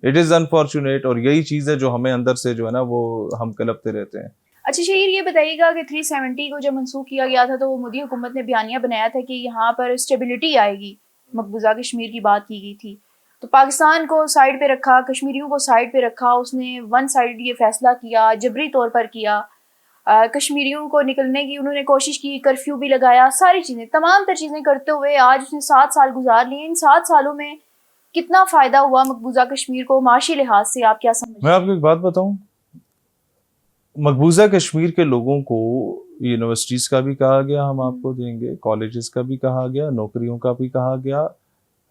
It is unfortunate. اور یہی چیز ہے جو ہمیں اندر سے جو ہے نا وہ ہم کلپتے رہتے ہیں. اچھا شہیر, یہ بتائیے گا کہ 370 کو جب منسوخ کیا گیا تھا تو وہ مودی حکومت نے بیانیہ بنایا تھا کہ یہاں پر اسٹیبلٹی آئے گی, مقبوضہ کشمیر کی بات کی گئی تھی. تو پاکستان کو سائڈ پہ رکھا, کشمیریوں کو سائڈ پہ رکھا. اس نے ون سائڈ یہ فیصلہ کیا, جبری طور پر کیا. کشمیریوں کو نکلنے کی انہوں نے کوشش کی, کرفیو بھی لگایا, ساری چیزیں تمام تر چیزیں کرتے ہوئے آج اس نے 7 سال گزار لیے. ان 7 سالوں میں کتنا فائدہ ہوا مقبوضہ کشمیر کو معاشی لحاظ سے, آپ کیا سمجھتے ہیں؟ میں آپ کو ایک بات بتاؤں, مقبوضہ کشمیر کے لوگوں کو یونیورسٹیز کا بھی کہا گیا ہم آپ کو دیں گے, کالجز کا بھی کہا گیا, نوکریوں کا بھی کہا گیا,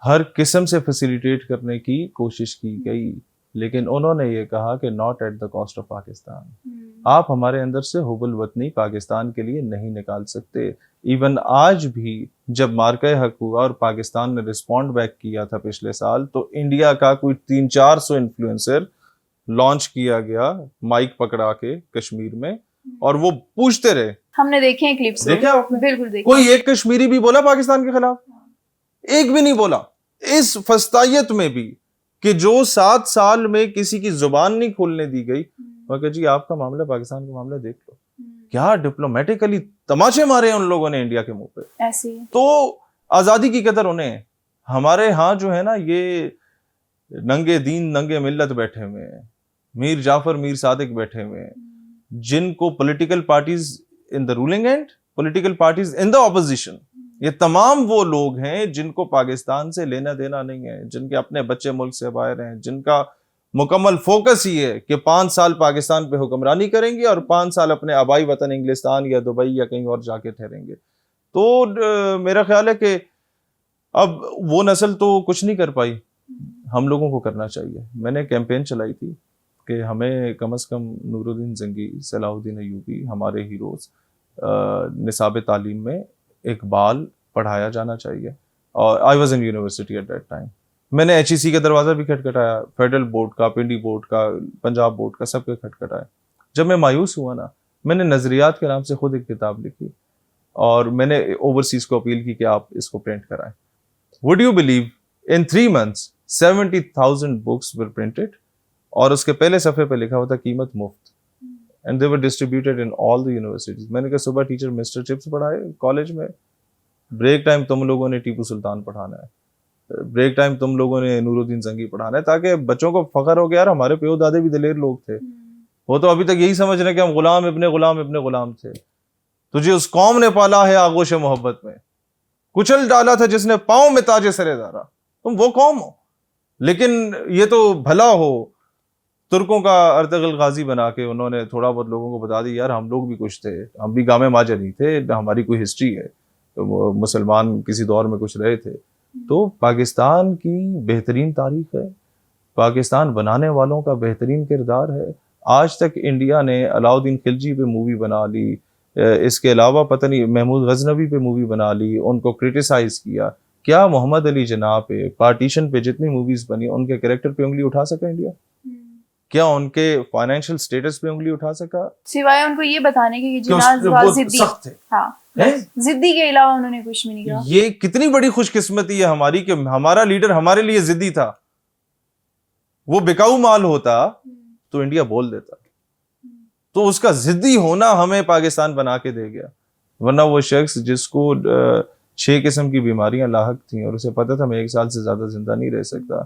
ہر قسم سے فیسیلیٹیٹ کرنے کی کوشش کی گئی. لیکن انہوں نے یہ کہا کہ not at the cost of Pakistan. آپ ہمارے اندر سے حب الوطنی پاکستان کے لیے نہیں نکال سکتے. ایون آج بھی جب مارکہ حق ہوا اور پاکستان نے رسپونڈ بیک کیا تھا پچھلے سال, تو انڈیا کا کوئی 300-400 انفلوئنسر لانچ کیا گیا مائک پکڑا کے کشمیر میں, اور وہ پوچھتے رہے. ہم نے دیکھے ہیں کلپس, دیکھا آپ نے؟ بالکل دیکھا. کوئی ایک کشمیری بھی بولا پاکستان کے خلاف؟ ایک بھی نہیں بولا. اس فسطائیت میں بھی کہ جو 7 سال میں کسی کی زبان نہیں کھولنے دی گئی، مگر جی آپ کا معاملہ پاکستان کا معاملہ دیکھ لو، کیا ڈپلومیٹیکلی تماشے مارے ہیں ان لوگوں نے انڈیا کے منہ پہ. ایسے تو آزادی کی قدر انہیں ہے. ہمارے ہاں جو ہے نا یہ ننگے دین ننگے ملت بیٹھے ہوئے ہیں، میر جعفر میر صادق بیٹھے ہوئے ہیں، جن کو political parties in the ruling and, political parties in the opposition, یہ تمام وہ لوگ ہیں جن کو پاکستان سے لینا دینا نہیں ہے، جن کے اپنے بچے ملک سے باہر ہیں، جن کا مکمل فوکس ہی ہے کہ 5 سال پاکستان پہ حکمرانی کریں گے اور 5 سال اپنے آبائی وطن انگلستان یا دبئی یا کہیں اور جا کے ٹھہریں گے. تو میرا خیال ہے کہ اب وہ نسل تو کچھ نہیں کر پائی، ہم لوگوں کو کرنا چاہیے. میں نے کیمپین چلائی تھی کہ ہمیں کم از کم نور الدین زنگی، صلاح الدین ایوبی، ہمارے ہیروز نصاب تعلیم میں اقبال پڑھایا جانا چاہیے. اور I was in university at that time. میں نے ایچ ای سی کا دروازہ بھی کھٹکھٹایا، فیڈرل بورڈ کا، پنڈی بورڈ کا، پنجاب بورڈ کا، سب کے کھٹکھٹایا. جب میں مایوس ہوا نا، میں نے نظریات کے نام سے خود ایک کتاب لکھی اور میں نے اوورسیز کو اپیل کی کہ آپ اس کو پرنٹ کرائیں. Would you believe in 3 months 70,000 books were printed اور اس کے پہلے صفحے پہ لکھا ہوا تھا قیمت مفت. And they were distributed in all the universities. میں نے کہا صبح ٹیچر مسٹر چپس پڑھائے کالج میں، بریک ٹائم تم لوگوں نے ٹیپو سلطان پڑھانا ہے، بریک ٹائم تم لوگوں نے نور الدین زنگی پڑھانا ہے، تاکہ بچوں کو فخر ہو گیا یار ہمارے پیو دادے بھی دلیر لوگ تھے. وہ تو ابھی تک یہی سمجھ رہے کہ ہم غلام ابن غلام ابن غلام تھے. تجھے اس قوم نے پالا ہے آغوش محبت میں، کچل ڈالا تھا جس نے پاؤں میں تاج سرے دارا. تم وہ قوم ہو. لیکن یہ تو بھلا ہو ترکوں کا ارطغرل غازی بنا کے انہوں نے تھوڑا بہت لوگوں کو بتا دی یار ہم لوگ بھی کچھ تھے، ہم بھی گامے ماجر نہیں تھے، ہماری کوئی ہسٹری ہے، مسلمان کسی دور میں کچھ رہے تھے. تو پاکستان کی بہترین تاریخ ہے، پاکستان بنانے والوں کا بہترین کردار ہے. آج تک انڈیا نے علاؤدین خلجی پہ مووی بنا لی، اس کے علاوہ پتہ نہیں محمود غزنوی پہ مووی بنا لی، ان کو کرٹیسائز کیا. کیا محمد علی جناح پہ، پارٹیشن پہ جتنی موویز بنی ان کے کریکٹر پہ انگلی اٹھا سکا انڈیا؟ کیا ان کے فائنینشیل سٹیٹس پہ انگلی اٹھا سکا؟ سوائے ان کو یہ بتانے کے کہ جناح ضدی سخت تھے. ہاں ضدی کے علاوہ انہوں نے کچھ بھی نہیں کہا. یہ کتنی بڑی خوش قسمتی ہے ہماری کہ ہمارا لیڈر ہمارے لیے ضدی تھا. وہ بکاؤ مال ہوتا تو انڈیا بول دیتا. تو اس کا ضدی ہونا ہمیں پاکستان بنا کے دے گیا. ورنہ وہ شخص جس کو 6 قسم کی بیماریاں لاحق تھیں اور اسے پتا تھا میں 1 سال سے زیادہ زندہ نہیں رہ سکتا،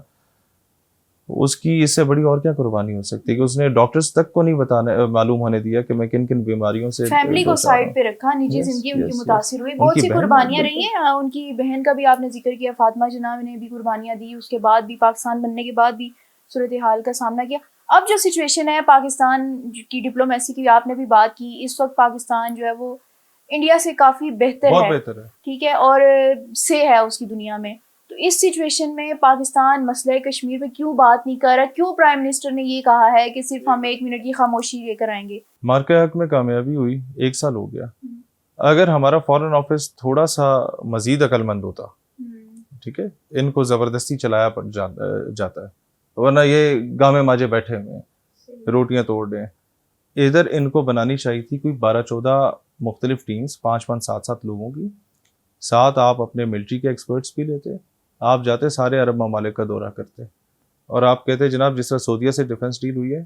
اس کی اس سے بڑی اور کیا قربانی ہو سکتی کہ اس نے ڈاکٹرز تک کو نہیں بتانا معلوم ہونے دیا کہ میں کن کن بیماریوں سے. فیملی کو سائڈ پہ رکھا، نجی زندگی ان کی متاثر ہوئی، بہت سی قربانیاں رہی ہیں. ان کی بہن کا بھی آپ نے ذکر کیا، فاطمہ جناح نے بھی قربانیاں دی، اس کے بعد بھی پاکستان بننے کے بعد بھی صورتحال کا سامنا کیا. اب جو سچویشن ہے پاکستان کی ڈپلومیسی کی آپ نے بھی بات کی، اس وقت پاکستان جو ہے وہ انڈیا سے کافی بہتر ہے، ٹھیک ہے، اور سے ہے اس کی دنیا میں. تو اس سچویشن میں پاکستان مسئلہ کشمیر پہ کیوں بات نہیں کر رہا؟ کیوں پرائم منسٹر نے یہ کہا ہے کہ صرف ہم 1 منٹ کی خاموشی لے کر آئیں گے؟ مارکہ حق میں کامیابی ہوئی، 1 سال ہو گیا. اگر ہمارا فارن آفس تھوڑا سا مزید عقل مند ہوتا، ٹھیک ہے، ان کو زبردستی چلایا جاتا ہے، ورنہ یہ گامے ماجے بیٹھے ہوئے ہیں روٹیاں توڑ رہے ہیں. ادھر ان کو بنانی چاہیے تھی کوئی 12-14 مختلف ٹیمز، 5-5 7-7 لوگوں کی. ساتھ آپ اپنے ملٹری کے ایکسپرٹس بھی لیتے، آپ جاتے سارے عرب ممالک کا دورہ کرتے اور آپ کہتے جناب جس طرح سعودیہ سے ڈیفنس ڈیل ہوئی ہے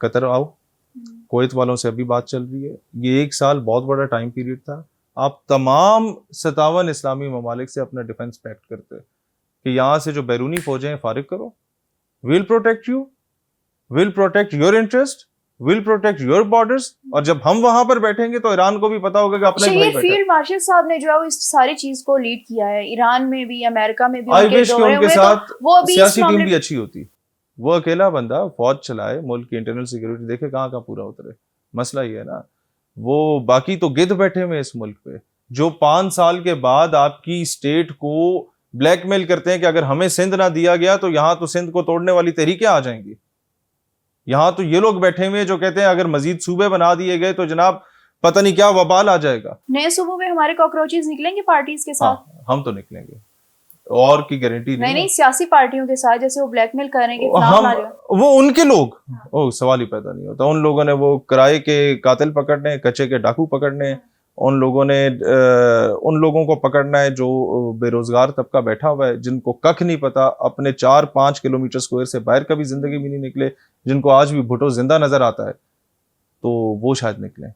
قطر آؤ، کویت والوں سے ابھی بات چل رہی ہے. یہ 1 سال بہت بڑا ٹائم پیریڈ تھا. آپ تمام 57 اسلامی ممالک سے اپنا ڈیفنس پیکٹ کرتے کہ یہاں سے جو بیرونی فوجیں ہیں فارغ کرو، we'll protect you, we'll protect your interest, we'll protect your borders. اور جب ہم وہاں پر بیٹھیں گے تو ایران کو بھی پتا ہوگا کہ اپنا شہید فیلڈ مارشل صاحب نے جو ہے وہ اس ساری چیز کو لیڈ کیا ہے، ایران میں بھی، امریکہ میں بھی. آئی وش کہ ان کے ساتھ سیاسی ٹیم بھی اچھی ہوتی. وہ اکیلا بندہ فوج چلائے، ملک کی انٹرنل سیکورٹی دیکھے کہاں کہاں پورا اترے. مسئلہ یہ ہے نا، وہ باقی تو گدھ بیٹھے ہوئے اس ملک پہ جو 5 سال کے بعد آپ کی اسٹیٹ کو بلیک میل کرتے ہیں کہ اگر ہمیں سندھ نہ دیا گیا تو یہاں تو سندھ کو توڑنے والی تحریکیں آ جائیں گی. یہاں تو یہ لوگ بیٹھے ہوئے جو کہتے ہیں اگر مزید صوبے بنا دیے گئے تو جناب پتہ نہیں کیا وبال آ جائے گا. نئے صوبوں میں ہمارے کاکروچز نکلیں گے پارٹیز کے ساتھ؟ ہم تو نکلیں گے، اور کی گارنٹی نہیں سیاسی پارٹیوں کے ساتھ جیسے وہ بلیک میل کر رہے ہیں کہ وہ ان کے لوگ سوال ہی پیدا نہیں ہوتا. ان لوگوں نے وہ کرائے کے قاتل پکڑنے، کچے کے ڈاکو پکڑنے، ان لوگوں کو پکڑنا ہے جو بے روزگار طبقہ بیٹھا ہوا ہے, جن کو ککھ نہیں پتا, اپنے 4-5 کلومیٹر اسکوائر سے باہر کبھی زندگی میں نہیں نکلے, جن کو آج بھی بھٹو زندہ نظر آتا ہے, تو وہ شاید نکلیں.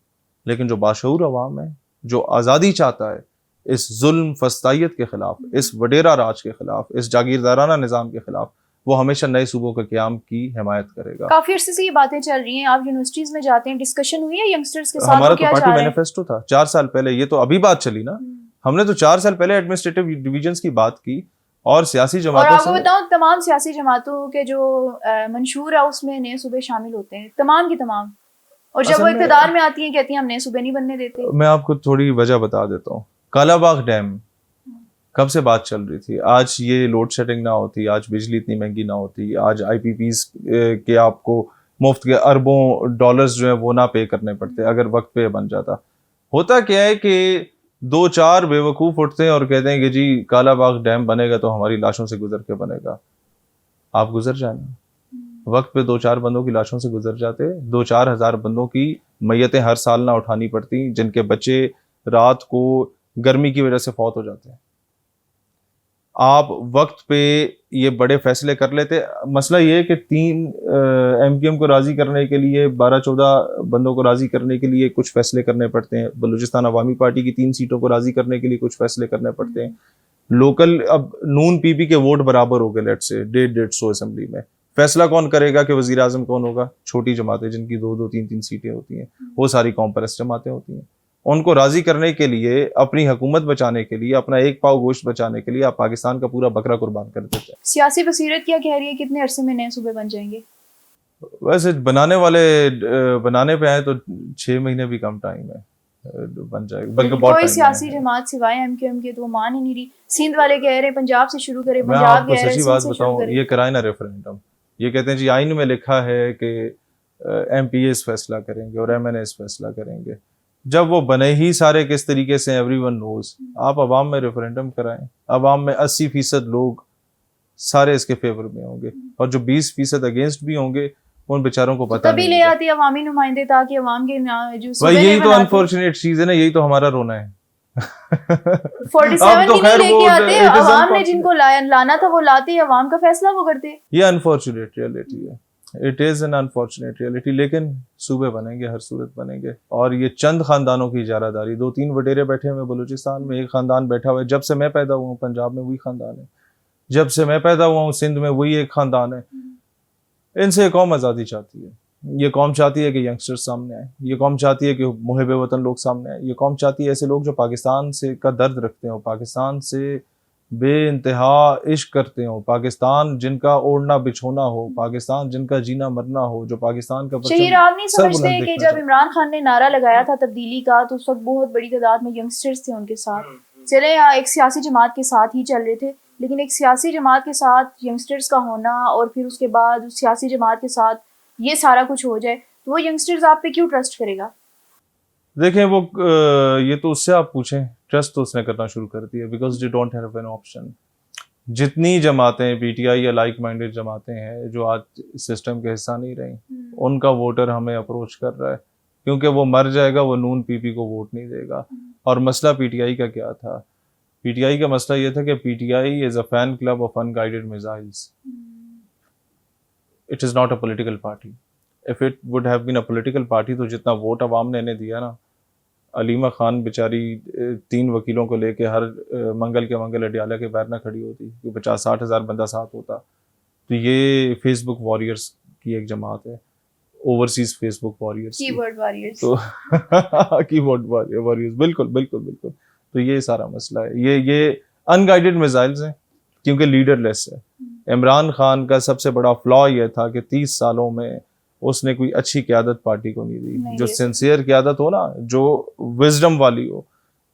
لیکن جو باشعور عوام ہے, جو آزادی چاہتا ہے, اس ظلم فسطائیت کے خلاف, اس وڈیرا راج کے خلاف, اس جاگیردارانہ نظام کے خلاف, وہ ہمیشہ نئے صوبوں کے قیام کی حمایت کرے گا. کافی عرصے سے یہ باتیں چل رہی ہیں, آپ یونیورسٹیز میں جاتے ہیں, ڈسکشن ہوئی ہے ینگسٹرز کے ساتھ؟ ہمارا تو پارٹی مینیفیسٹو تھا 4 سال پہلے, یہ تو ابھی بات چلی نا, ہم نے تو 4 سال پہلے ایڈمنسٹریٹو ڈویژنز کی بات کی, اور سیاسی جماعتوں اور آپ کو بتاؤں تمام سیاسی جماعتوں کے جو منشور ہے اس میں نئے صوبے شامل ہوتے ہیں, تمام کی تمام, اور جب وہ اقتدار میں آتی ہیں کہتی ہیں ہم نئے صوبے نہیں بننے دیتے. میں آپ کو تھوڑی وجہ بتا دیتا ہوں. کالا باغ ڈیم کب سے بات چل رہی تھی, آج یہ لوڈ شیڈنگ نہ ہوتی, آج بجلی اتنی مہنگی نہ ہوتی, آج آئی پی پیز کے آپ کو مفت کے اربوں ڈالرز جو ہیں وہ نہ پے کرنے پڑتے اگر وقت پہ بن جاتا. ہوتا کیا ہے کہ 2-4 بے وقوف اٹھتے ہیں اور کہتے ہیں کہ جی کالا باغ ڈیم بنے گا تو ہماری لاشوں سے گزر کے بنے گا. آپ گزر جانا, وقت پہ 2-4 بندوں کی لاشوں سے گزر جاتے, 2-4 ہزار بندوں کی میتیں ہر سال نہ اٹھانی پڑتی, جن کے بچے رات کو گرمی کی وجہ سے فوت ہو جاتے ہیں. آپ وقت پہ یہ بڑے فیصلے کر لیتے. مسئلہ یہ ہے کہ 3 MQM کو راضی کرنے کے لیے, 12-14 بندوں کو راضی کرنے کے لیے کچھ فیصلے کرنے پڑتے ہیں. بلوچستان عوامی پارٹی کی 3 سیٹوں کو راضی کرنے کے لیے کچھ فیصلے کرنے پڑتے ہیں. لوکل اب نون پی پی کے ووٹ برابر ہو گئے, لیٹ سے 150 اسمبلی میں. فیصلہ کون کرے گا کہ وزیر اعظم کون ہوگا؟ چھوٹی جماعتیں جن کی 2-2 3-3 سیٹیں ہوتی ہیں, وہ ساری قوم پرست جماعتیں ہوتی ہیں. ان کو راضی کرنے کے لیے, اپنی حکومت بچانے کے لیے, اپنا ایک پاؤ گوشت بچانے کے لیے آپ پاکستان کا پورا بکرا قربان کر دیتے ہیں. سیاسی بصیرت کیا کہہ رہی ہے کتنے عرصے میں نئے صوبے بن جائیں گے؟ ویسے بنانے والے بنانے پہ آئے تو 6 مہینے بھی کم ٹائم ہے, بن جائے گا. بلکہ بہت کوئی سیاسی جماعت سوائے MQM کے تو وہ مان ہی نہیں رہی. سندھ والے کہہ رہے ہیں پنجاب سے شروع کریں, پنجاب کہہ رہے ہیں سچی بات بتاؤں, یہ کرائے نا ریفرینڈم. یہ کہتے ہیں جی آئین میں لکھا ہے کہ MPAs فیصلہ کریں گے اور MNAs فیصلہ کریں گے. جب وہ بنے ہی سارے کس طریقے سے ایوری ون نوز, آپ عوام میں ریفرینڈم کرائیں, عوام میں 80% لوگ سارے اس کے فیور میں ہوں گے, اور جو 20% اگینسٹ بھی ہوں گے ان بیچاروں کو پتہ تبھی لے آتے عوامی نمائندے تاکہ عوام کے جو یہی تو انفارچونیٹ چیز ہے نا, یہی تو ہمارا رونا ہے. 47 کی نہیں لے کے آتے, عوام نے جن کو لانا تھا وہ لاتے, عوام کا فیصلہ وہ کرتے. یہ انفارچونیٹ ریئلٹی ہے, it is an unfortunate reality. لیکن صوبے بنیں گے, ہر صورت بنیں گے. اور یہ چند خاندانوں کی اجارہ داری, 2-3 وڈیرے بیٹھے ہوئے بلوچستان میں, ایک خاندان بیٹھا ہوا ہے. جب سے میں پیدا ہوا ہوں پنجاب میں وہی خاندان ہے, جب سے میں پیدا ہوا ہوں سندھ میں وہی ایک خاندان ہے. ان سے یہ قوم آزادی چاہتی ہے, یہ قوم چاہتی ہے کہ ینگسٹر سامنے آئے, یہ قوم چاہتی ہے کہ محب وطن لوگ سامنے آئے, یہ قوم چاہتی ہے ایسے لوگ جو پاکستان سے کا درد رکھتے ہوں, پاکستان سے بے انتہا عشق کرتے ہوں, پاکستان جن کا اوڑھنا بچھونا ہو, پاکستان جن کا جینا مرنا ہو, جو پاکستان کا شہیر آپ نہیں سمجھتے کہ جب عمران خان نے نعرہ لگایا تھا تبدیلی کا تو اس وقت بہت بڑی تعداد میں ینگسٹرز تھے ان کے ساتھ. چلے ایک سیاسی جماعت کے ساتھ ہی چل رہے تھے, لیکن ایک سیاسی جماعت کے ساتھ ینگسٹرز کا ہونا اور پھر اس کے بعد اس سیاسی جماعت کے ساتھ یہ سارا کچھ ہو جائے تو وہ ینگسٹرز آپ پہ کیوں ٹرسٹ کرے گا؟ دیکھیں وہ یہ تو اس سے آپ پوچھیں, ٹرسٹ تو اس نے کرنا شروع کر دیا because they don't have an option. جتنی جماعتیں PTI یا لائک مائنڈیڈ جماعتیں ہیں جو آج سسٹم کے حصہ نہیں رہیں, ان کا ووٹر ہمیں اپروچ کر رہا ہے کیونکہ وہ مر جائے گا, وہ نون PP کو ووٹ نہیں دے گا. اور مسئلہ PTI کا کیا تھا؟ PTI کا مسئلہ یہ تھا کہ PTI is a fan club of unguided missiles. It is not a political party. If it would have been a political party تو جتنا ووٹ عوام نے انہیں دیا نا, علیمہ خان بیچاری 3 وکیلوں کو لے کے ہر منگل کے منگل اڈیالہ کے باہر نہ کھڑی ہوتی, 50-60 ہزار بندہ ساتھ ہوتا. تو یہ فیس بک واریئرس کی ایک جماعت ہے, اوورسیز فیس بک واریئرس, کی ورڈ واریئرس. تو کی ورڈ واریئرس, بالکل بالکل بالکل. تو یہ سارا مسئلہ ہے, یہ ان گائیڈڈ میزائلز ہیں کیونکہ لیڈر لیس ہے. عمران خان کا سب سے بڑا فلا یہ تھا کہ 30 سالوں میں اس نے کوئی اچھی قیادت پارٹی کو نہیں دی, جو سنسیئر قیادت ہو نا, جو وزڈم والی ہو,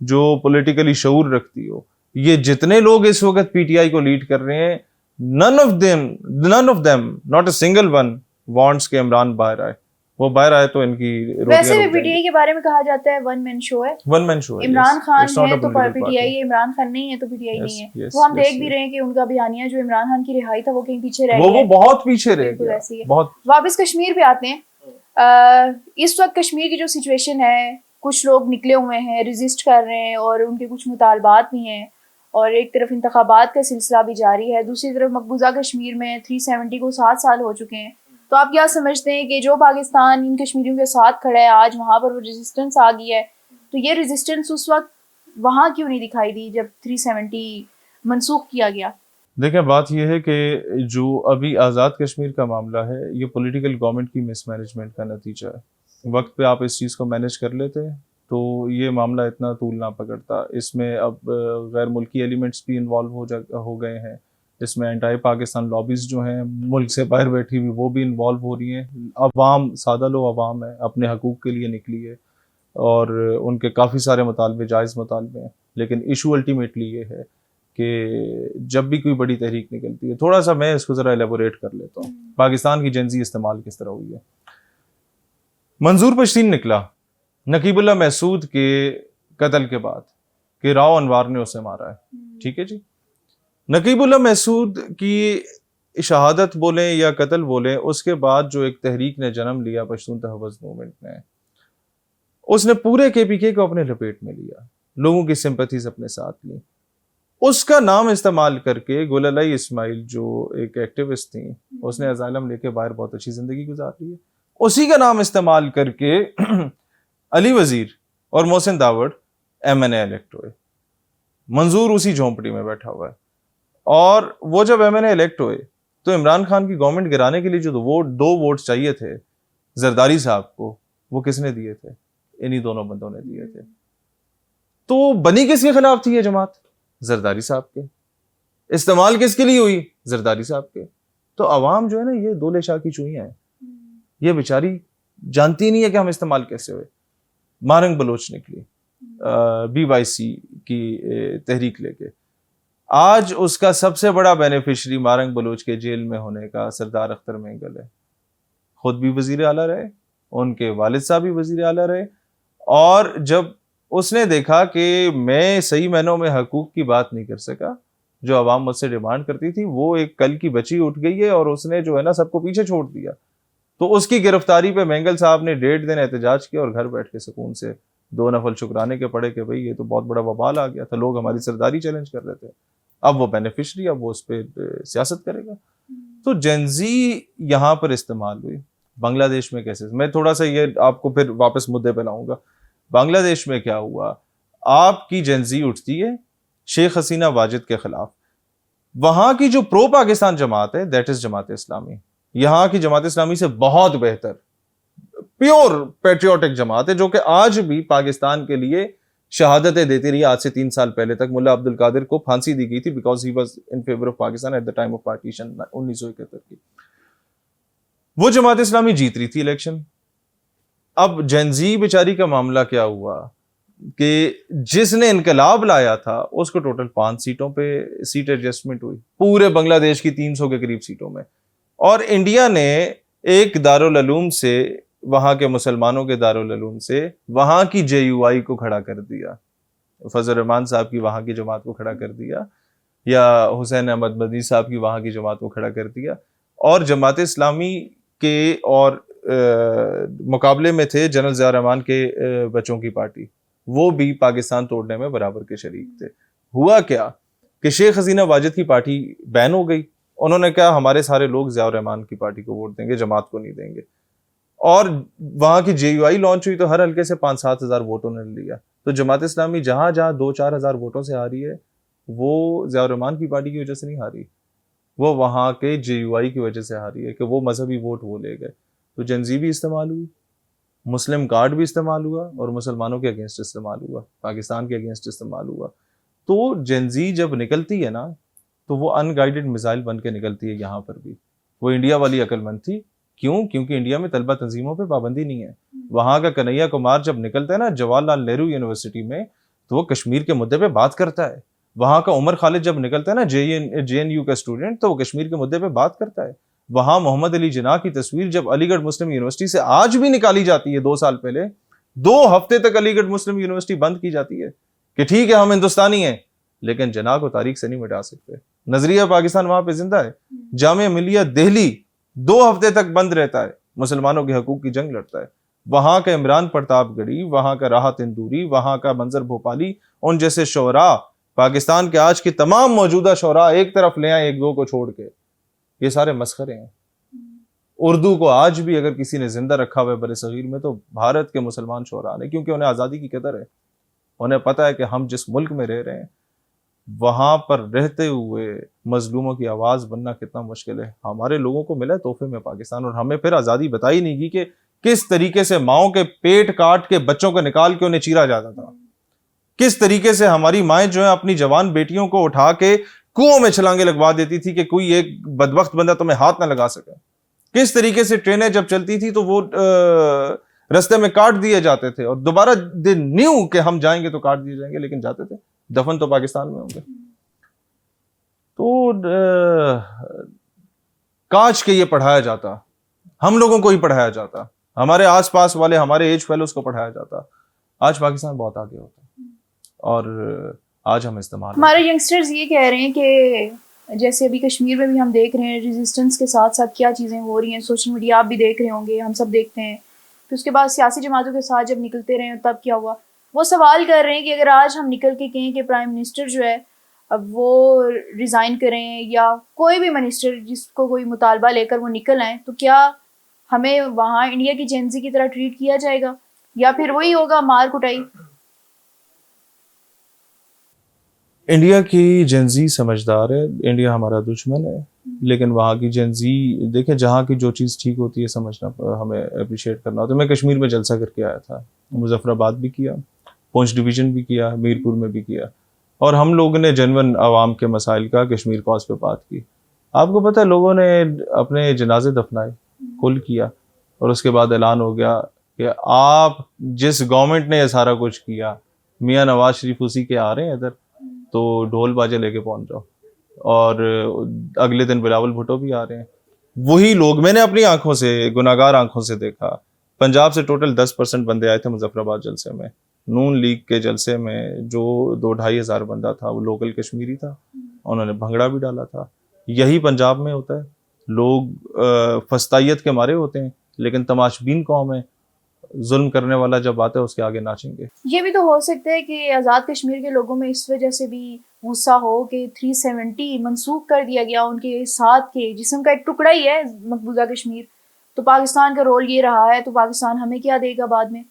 جو پولیٹیکلی شعور رکھتی ہو. یہ جتنے لوگ اس وقت PTI کو لیڈ کر رہے ہیں, none of them, not a single one wants کہ عمران باہر آئے. وہ باہر آئے تو ان کی ویسے بھی PTI کے بارے میں کہا جاتا ہے ون مین شو ہے. عمران خان ہے تو PTI ہے, عمران خان نہیں ہے تو PTI نہیں ہے. وہ ہم دیکھ بھی رہے ہیں کہ ان کا بیانیہ جو عمران خان کی رہائی تھا وہ کہیں پیچھے رہ گیا, وہ بہت پیچھے رہ گیا. واپس کشمیر پہ آتے ہیں. اس وقت کشمیر کی جو سچویشن ہے کچھ لوگ نکلے ہوئے ہیں, ریزسٹ کر رہے ہیں, اور ان کے کچھ مطالبات بھی ہیں, اور ایک طرف انتخابات کا سلسلہ بھی جاری ہے, دوسری طرف مقبوضہ کشمیر میں 370 کو 7 سال ہو چکے ہیں. تو آپ کیا سمجھتے ہیں کہ جو پاکستان ان کشمیریوں کے ساتھ کھڑا ہے آج, وہاں پر وہ ریزسٹنس آ گئی ہے, تو یہ ریزسٹنس اس وقت وہاں کیوں نہیں دکھائی دی جب 370 منسوخ کیا گیا؟ دیکھیں بات یہ ہے کہ جو ابھی آزاد کشمیر کا معاملہ ہے یہ پولیٹیکل گورنمنٹ کی مس مینجمنٹ کا نتیجہ ہے. وقت پہ آپ اس چیز کو مینیج کر لیتے تو یہ معاملہ اتنا طول نہ پکڑتا. اس میں اب غیر ملکی ایلیمنٹس بھی انوالو ہو گئے ہیں, اس میں اینٹائی پاکستان لابیز جو ہیں ملک سے باہر بیٹھی ہوئی وہ بھی انوالو ہو رہی ہیں. عوام, سادہ لو عوام ہے, اپنے حقوق کے لیے نکلی ہے اور ان کے کافی سارے مطالبے جائز مطالبے ہیں, لیکن ایشو الٹیمیٹلی یہ ہے کہ جب بھی کوئی بڑی تحریک نکلتی ہے, تھوڑا سا میں اس کو ذرا ایلیبوریٹ کر لیتا ہوں پاکستان کی جنزی استعمال کس طرح ہوئی ہے. منظور پشتین نکلا نقیب اللہ محسود کے قتل کے بعد کہ راؤ انوار نے اسے مارا ہے, ٹھیک ہے جی. نقیب اللہ محسود کی شہادت بولیں یا قتل بولیں, اس کے بعد جو ایک تحریک نے جنم لیا پشتون تحفظ موومنٹ نے, اس نے پورے کے پی کے کو اپنے لپیٹ میں لیا, لوگوں کی سمپتھیز اپنے ساتھ لی. اس کا نام استعمال کر کے گل علی اسماعیل جو ایک ایکٹیوسٹ تھیں, اس نے اسائلم لے کے باہر بہت اچھی زندگی گزار لی ہے. اسی کا نام استعمال کر کے علی وزیر اور محسن داوڑ MNA الیکٹ ہوئے. منظور اسی جھونپڑی میں بیٹھا ہوا ہے. اور وہ جب MNA الیکٹ ہوئے تو عمران خان کی گورنمنٹ گرانے کے لیے جو 2 ووٹ چاہیے تھے زرداری صاحب کو, وہ کس نے دیے تھے؟ انہی دونوں بندوں نے دیے تھے. تو بنی کس کے خلاف تھی یہ جماعت؟ زرداری صاحب کے. استعمال کس کے لیے ہوئی؟ زرداری صاحب کے. تو عوام جو ہے نا یہ 2 شاہ کی چوئیاں ہیں, یہ بیچاری جانتی نہیں ہے کہ ہم استعمال کیسے ہوئے. مارنگ بلوچ نکلی BYC کی تحریک لے کے, آج اس کا سب سے بڑا بینیفیشری مارنگ بلوچ کے جیل میں ہونے کا سردار اختر مینگل ہے. خود بھی وزیر اعلیٰ رہے, ان کے والد صاحب بھی وزیر اعلیٰ رہے, اور جب اس نے دیکھا کہ میں صحیح معنوں میں حقوق کی بات نہیں کر سکا, جو عوام مجھ سے ڈیمانڈ کرتی تھی, وہ ایک کل کی بچی اٹھ گئی ہے اور اس نے جو ہے نا سب کو پیچھے چھوڑ دیا. تو اس کی گرفتاری پہ مینگل صاحب نے 1.5 دن احتجاج کیا اور گھر بیٹھ کے سکون سے 2 نفل شکرانے کے پڑے کہ بھئی یہ تو بہت بڑا وبال آ گیا تھا, لوگ ہماری سرداری چیلنج کر رہے تھے, اب وہ بینیفیشری, اب وہ اس پہ سیاست کرے گا. تو جنزی یہاں پر استعمال ہوئی. بنگلہ دیش میں کیسے, میں تھوڑا سا یہ آپ کو پھر واپس مدعے پہ لاؤں گا. بنگلہ دیش میں کیا ہوا, آپ کی جنزی اٹھتی ہے شیخ حسینہ واجد کے خلاف. وہاں کی جو پرو پاکستان جماعت ہے دیٹ از جماعت اسلامی, یہاں کی جماعت اسلامی سے بہت بہتر پیور پیٹریوٹک جماعت ہے, جو کہ آج بھی پاکستان کے لیے شہادتیں دیتی رہی. آج سے 3 سال پہلے تک ملا عبد القادر کو پھانسی دی گئی تھی because he was in favour of Pakistan at the time of partition 1971 کی. وہ جماعت اسلامی جیت رہی تھی الیکشن. اب جنزی بیچاری کا معاملہ کیا ہوا کہ جس نے انقلاب لایا تھا اس کو ٹوٹل 5 سیٹوں پہ سیٹ ایڈجسٹمنٹ ہوئی پورے بنگلہ دیش کی 300 کے قریب سیٹوں میں, اور انڈیا نے ایک دارالعلوم سے, وہاں کے مسلمانوں کے دارالعلوم سے وہاں کی JUI کو کھڑا کر دیا, فضل الرحمان صاحب کی وہاں کی جماعت کو کھڑا کر دیا, یا حسین احمد مدنی صاحب کی وہاں کی جماعت کو کھڑا کر دیا. اور جماعت اسلامی کے اور مقابلے میں تھے جنرل ضیاء الرحمان کے بچوں کی پارٹی, وہ بھی پاکستان توڑنے میں برابر کے شریک تھے. ہوا کیا کہ شیخ حسینہ واجد کی پارٹی بین ہو گئی. انہوں نے کہا ہمارے سارے لوگ ضیاء الرحمان کی پارٹی کو ووٹ دیں گے, جماعت کو نہیں دیں گے. اور وہاں کی JUI لانچ ہوئی تو ہر حلقے سے 5-7 ہزار ووٹوں نے لیا. تو جماعت اسلامی جہاں 2-4 ہزار ووٹوں سے ہاری ہے, وہ ضیاء الرحمان کی پارٹی کی وجہ سے نہیں ہاری, وہ وہاں کے JUI کی وجہ سے ہاری ہے کہ وہ مذہبی ووٹ وہ لے گئے. تو جنزی بھی استعمال ہوئی, مسلم کارڈ بھی استعمال ہوا, اور مسلمانوں کے اگینسٹ استعمال ہوا, پاکستان کے اگینسٹ استعمال ہوا. تو جنزی جب نکلتی ہے نا تو وہ ان گائیڈڈ میزائل بن کے نکلتی ہے. یہاں پر بھی وہ انڈیا والی عقل مند تھی. کیوں؟ کیونکہ انڈیا میں طلبہ تنظیموں پہ پابندی نہیں ہے. وہاں کا کنہیا کمار جب نکلتا ہے نا جواہر لال نہرو یونیورسٹی میں, تو وہ کشمیر کے مدعے پہ بات کرتا ہے. وہاں کا عمر خالد جب نکلتا ہے نا JNU کا اسٹوڈنٹ, تو وہ کشمیر کے مدعے پہ بات کرتا ہے. وہاں محمد علی جناح کی تصویر جب علی گڑھ مسلم یونیورسٹی سے آج بھی نکالی جاتی ہے, 2 سال پہلے 2 ہفتے تک علی گڑھ مسلم یونیورسٹی بند کی جاتی ہے کہ ٹھیک ہے ہم ہندوستانی ہیں, لیکن جناح کو تاریخ سے نہیں مٹا سکتے. نظریہ پاکستان وہاں پہ زندہ ہے. جامعہ ملیہ دہلی 2 ہفتے تک بند رہتا ہے, مسلمانوں کے حقوق کی جنگ لڑتا ہے. وہاں کا عمران پرتاپ گڑھی، وہاں کا راحت اندوری، وہاں کا منظر بھوپالی، ان جیسے شعراء پاکستان کے آج کی تمام موجودہ شعراء ایک طرف لے آئیں ایک دو کو چھوڑ کے، یہ سارے مسخرے ہیں. اردو کو آج بھی اگر کسی نے زندہ رکھا ہوا ہے بر صغیر میں تو بھارت کے مسلمان شعراء نے، کیونکہ انہیں آزادی کی قدر ہے. انہیں پتہ ہے کہ ہم جس ملک میں رہ رہے ہیں وہاں پر رہتے ہوئے مظلوموں کی آواز بننا کتنا مشکل ہے. ہمارے لوگوں کو ملا ہے تحفے میں پاکستان، اور ہمیں پھر آزادی بتائی نہیں گی کہ کس طریقے سے ماؤں کے پیٹ کاٹ کے بچوں کو نکال کے انہیں چیرا جاتا تھا، کس طریقے سے ہماری مائیں جو ہیں اپنی جوان بیٹیوں کو اٹھا کے کنووں میں چھلانگے لگوا دیتی تھی کہ کوئی ایک بدبخت بندہ تمہیں ہاتھ نہ لگا سکے. کس طریقے سے ٹرینیں جب چلتی تھی تو وہ رستے میں کاٹ دیے جاتے تھے، اور دوبارہ دے نیو کہ ہم جائیں گے تو کاٹ دیے جائیں گے، لیکن جاتے تھے، دفن تو پاکستان میں ہوں گے. تو کاش کہ یہ پڑھایا جاتا، ہم لوگوں کو ہی پڑھایا جاتا، ہمارے آس پاس والے ہمارے ایج فیلوز کو پڑھایا جاتا. آج پاکستان بہت آگے ہوتا، اور آج ہم استعمال ہمارے ینگسٹرز یہ کہہ رہے ہیں کہ جیسے ابھی کشمیر میں بھی ہم دیکھ رہے ہیں ریزسٹنس کے ساتھ ساتھ کیا چیزیں ہو رہی ہیں، سوشل میڈیا آپ بھی دیکھ رہے ہوں گے، ہم سب دیکھتے ہیں. پھر اس کے بعد سیاسی جماعتوں کے ساتھ جب نکلتے رہے تب کیا ہوا. وہ سوال کر رہے ہیں کہ اگر آج ہم نکل کے کہیں کہ پرائم منسٹر جو ہے اب وہ ریزائن کریں یا کوئی بھی منسٹر جس کو کوئی مطالبہ لے کر وہ نکل آئیں، تو کیا ہمیں وہاں انڈیا کی جینزی کی طرح ٹریٹ کیا جائے گا یا پھر وہی ہوگا مار کٹائی؟ انڈیا کی جنزی سمجھدار ہے، انڈیا ہمارا دشمن ہے، لیکن وہاں کی جنزی دیکھیں جہاں کی جو چیز ٹھیک ہوتی ہے سمجھنا ہمیں اپریشیٹ کرنا ہوتا ہے. میں کشمیر میں جلسہ کر کے آیا تھا، مظفر آباد بھی کیا، پونچھ ڈویژن بھی کیا، میرپور میں بھی کیا، اور ہم لوگوں نے جنون عوام کے مسائل کا کشمیر کاز پہ بات کی. آپ کو پتہ ہے لوگوں نے اپنے جنازے دفنائے، کل کیا، اور اس کے بعد اعلان ہو گیا کہ آپ جس گورنمنٹ نے یہ سارا کچھ کیا، میاں نواز شریف اسی کے آ رہے ہیں ادھر، تو ڈھول باجے لے کے پہنچ جاؤ. اور اگلے دن بلاول بھٹو بھی آ رہے ہیں. وہی لوگ میں نے اپنی آنکھوں سے، گناہگار آنکھوں سے دیکھا. پنجاب سے ٹوٹل 10% بندے آئے تھے مظفر آباد جلسے میں. نون لیگ کے جلسے میں جو 2-2.5 ہزار بندہ تھا وہ لوکل کشمیری تھا، انہوں نے بھنگڑا بھی ڈالا تھا. یہی پنجاب میں ہوتا ہے، لوگ فسطائیت کے مارے ہوتے ہیں، لیکن تماشبین قوم ہے، ظلم کرنے والا جب آتا ہے اس کے آگے ناچیں گے. یہ بھی تو ہو سکتا ہے کہ آزاد کشمیر کے لوگوں میں اس وجہ سے بھی غصہ ہو کہ 370 منسوخ کر دیا گیا ان کے ساتھ کے جسم کا ایک ٹکڑا ہی ہے مقبوضہ کشمیر. تو پاکستان کا رول یہ رہا ہے، تو پاکستان ہمیں کیا دے گا بعد میں؟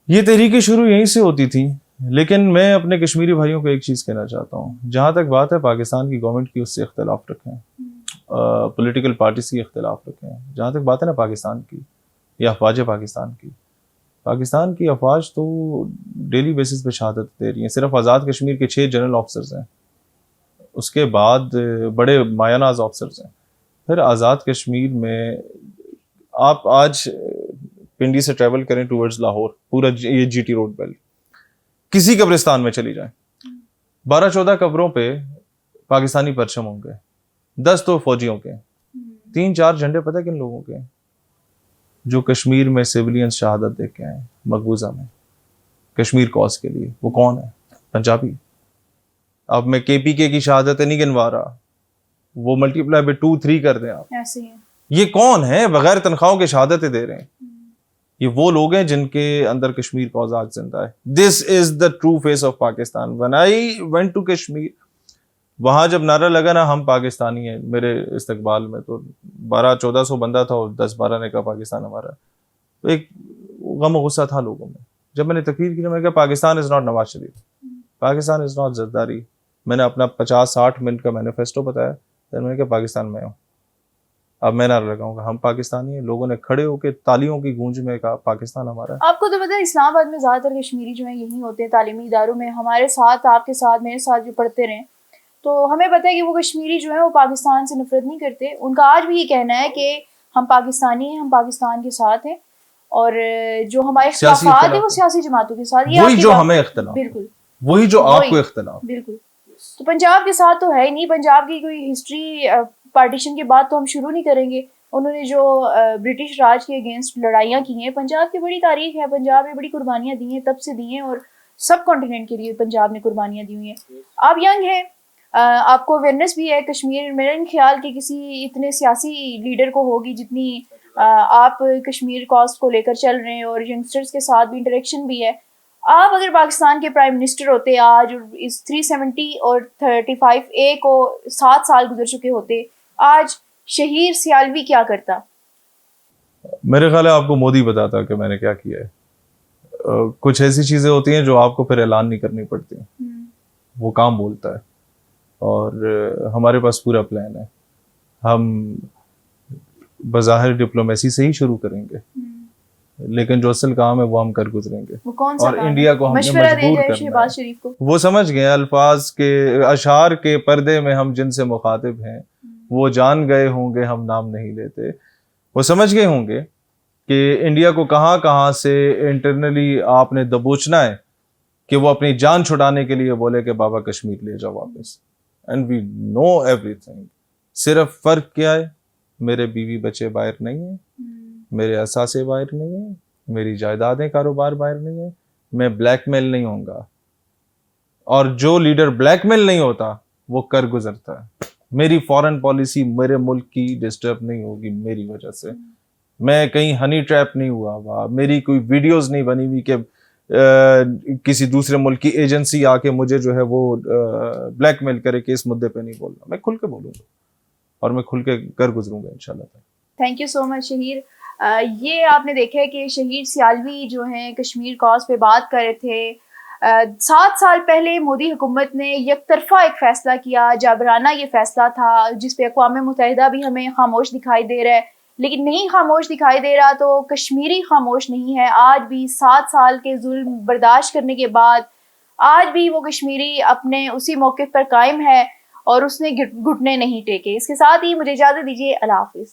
یہ تحریکیں شروع یہیں سے ہوتی تھی. لیکن میں اپنے کشمیری بھائیوں کو ایک چیز کہنا چاہتا ہوں، جہاں تک بات ہے پاکستان کی گورنمنٹ کی، اس سے اختلاف رکھیں، پولیٹیکل پارٹیز کی اختلاف رکھیں. جہاں تک بات ہے نا پاکستان کی یا افواج پاکستان کی، پاکستان کی افواج تو ڈیلی بیسس پہ شہادت دے رہی ہیں. صرف آزاد کشمیر کے 6 جنرل آفیسرز ہیں، اس کے بعد بڑے مایہ ناز آفیسرز ہیں. پھر آزاد کشمیر میں آپ آج پنڈی سے ٹریول کریں ٹورڈز لاہور، پورا یہ جی ٹی روڈ بیلٹ، کسی قبرستان میں چلی جائیں، 12-14 قبروں پہ پاکستانی پرچم ہوں گے، 10 تو فوجیوں کے، 3-4 جھنڈے پتہ کن لوگوں کے، جو کشمیر میں سیولین شہادت دے کے آئے مقبوضہ میں کشمیر کاز کے لیے. وہ کون ہے؟ پنجابی. اب میں کے پی کے کی شہادت نہیں گنوا رہا، وہ ملٹی پلائی پہ 2-3 کر دیں آپ. ایسے ہی یہ کون ہے بغیر تنخواہوں کے شہادتیں دے رہے ہیں؟ یہ وہ لوگ ہیں جن کے اندر کشمیر کاز آج زندہ ہے. This is the true face of Pakistan. when I went to Kashmir, وہاں جب نعرہ لگا نا ہم پاکستانی ہیں میرے استقبال میں، تو 1200-1400 بندہ تھا اور 10-12 نے کہا پاکستان ہمارا. تو ایک غم و غصہ تھا لوگوں میں. جب میں نے تقریر کی میں کہا Pakistan is not Nawaz Sharif, Pakistan is not Zardari. میں نے اپنا 50-60 منٹ کا مینیفیسٹو بتایا، پھر میں نے کہا پاکستان میں ہوں. اب میں نعرہ لگاؤں گا ہم پاکستانی ہیں. لوگوں نے کھڑے ہو کے تالیوں کی گونج میں کہا پاکستان ہمارا ہے. آپ کو تو پتہ ہے اسلام آباد میں زیادہ تر کشمیری جو ہیں یہی ہوتے ہیں تعلیمی اداروں میں، ہمارے ساتھ، آپ کے ساتھ، میرے ساتھ جو پڑھتے رہے، تو ہمیں پتہ ہے کہ وہ کشمیری جو ہیں وہ پاکستان سے نفرت نہیں کرتے. ان کا آج بھی یہ کہنا ہے کہ ہم پاکستانی ہیں، ہم پاکستان کے ساتھ ہیں، اور جو ہمارے اختلافات ہیں وہ سیاسی جماعتوں کے ساتھ. وہی جو ہمیں اختلاف، بالکل وہی جو آپ کو اختلاف. بالکل. تو پنجاب کے ساتھ تو ہے ہی نہیں. پنجاب کی کوئی ہسٹری پارٹیشن کے بعد تو ہم شروع نہیں کریں گے. انہوں نے جو برٹش راج کے اگینسٹ لڑائیاں کی ہیں، پنجاب کی بڑی تاریخ ہے، پنجاب نے بڑی قربانیاں دی ہیں، تب سے دی ہیں، اور سب کانٹیننٹ کے لیے پنجاب نے قربانیاں دی ہوئی ہیں. آپ ینگ ہیں، آپ کو اویئرنیس بھی ہے. کشمیر میرا نہیں خیال کہ کسی اتنے سیاسی لیڈر کو ہوگی جتنی آپ کشمیر کاسٹ کو لے کر چل رہے ہیں اور ینگسٹرز کے ساتھ بھی انٹریکشن بھی ہے. آپ اگر پاکستان کے پرائم منسٹر ہوتے آج اور اس 370 اور 35A کو 7 سال گزر چکے ہوتے, آج شہیر سیالوی کیا کرتا؟ میرے خیال ہے آپ کو مودی بتاتا کہ میں نے کیا کیا ہے. کچھ ایسی چیزیں ہوتی ہیں جو آپ کو پھر اعلان نہیں کرنی پڑتی, وہ کام بولتا ہے, اور ہمارے پاس پورا پلان ہے. ہم بظاہر ڈپلومیسی سے ہی شروع کریں گے, لیکن جو اصل کام ہے وہ ہم کر گزریں گے. وہ کون سا اور کام ہے؟ انڈیا کو ہم نے مشورہ دیا مجبور جائے کرنا شہباز ہے. شریف کو. وہ سمجھ گئے الفاظ کے اشعار کے پردے میں ہم جن سے مخاطب ہیں, وہ جان گئے ہوں گے, ہم نام نہیں لیتے. وہ سمجھ گئے ہوں گے کہ انڈیا کو کہاں کہاں سے انٹرنلی آپ نے دبوچنا ہے کہ وہ اپنی جان چھڑانے کے لیے بولے کہ بابا کشمیر لے جاؤ واپس. And we know everything. صرف فرق کیا ہے, میرے بیوی بچے باہر نہیں ہیں, میرے اثاثے باہر نہیں ہیں, میری جائیدادیں کاروبار باہر نہیں ہیں, میں بلیک میل نہیں ہوں گا. اور جو لیڈر بلیک میل نہیں ہوتا وہ کر گزرتا ہے. میری فارن پالیسی میرے ملک کی ڈسٹرب نہیں ہوگی میری وجہ سے. میں کہیں ہنی ٹریپ نہیں ہوا ہوا, میری کوئی ویڈیوز نہیں بنی ہوئی کہ کسی دوسرے ملک کی ایجنسی آ کے مجھے جو ہے وہ بلیک میل کرے کہ اس مدعے پہ نہیں بولنا. میں کھل کے بولوں گا اور میں کھل کے کر گزروں گا انشاءاللہ. تھینک یو سو مچ شہیر. یہ آپ نے دیکھا ہے کہ شہیر سیالوی جو ہیں کشمیر کاز پہ بات کر رہے تھے. 7 سال پہلے مودی حکومت نے یک طرفہ ایک فیصلہ کیا, جابرانہ یہ فیصلہ تھا, جس پہ اقوام متحدہ بھی ہمیں خاموش دکھائی دے رہا ہے, لیکن نہیں خاموش دکھائی دے رہا تو کشمیری خاموش نہیں ہے. آج بھی 7 سال کے ظلم برداشت کرنے کے بعد آج بھی وہ کشمیری اپنے اسی موقف پر قائم ہے اور اس نے گھٹنے نہیں ٹیکے. اس کے ساتھ ہی مجھے اجازت دیجیے. اللہ حافظ.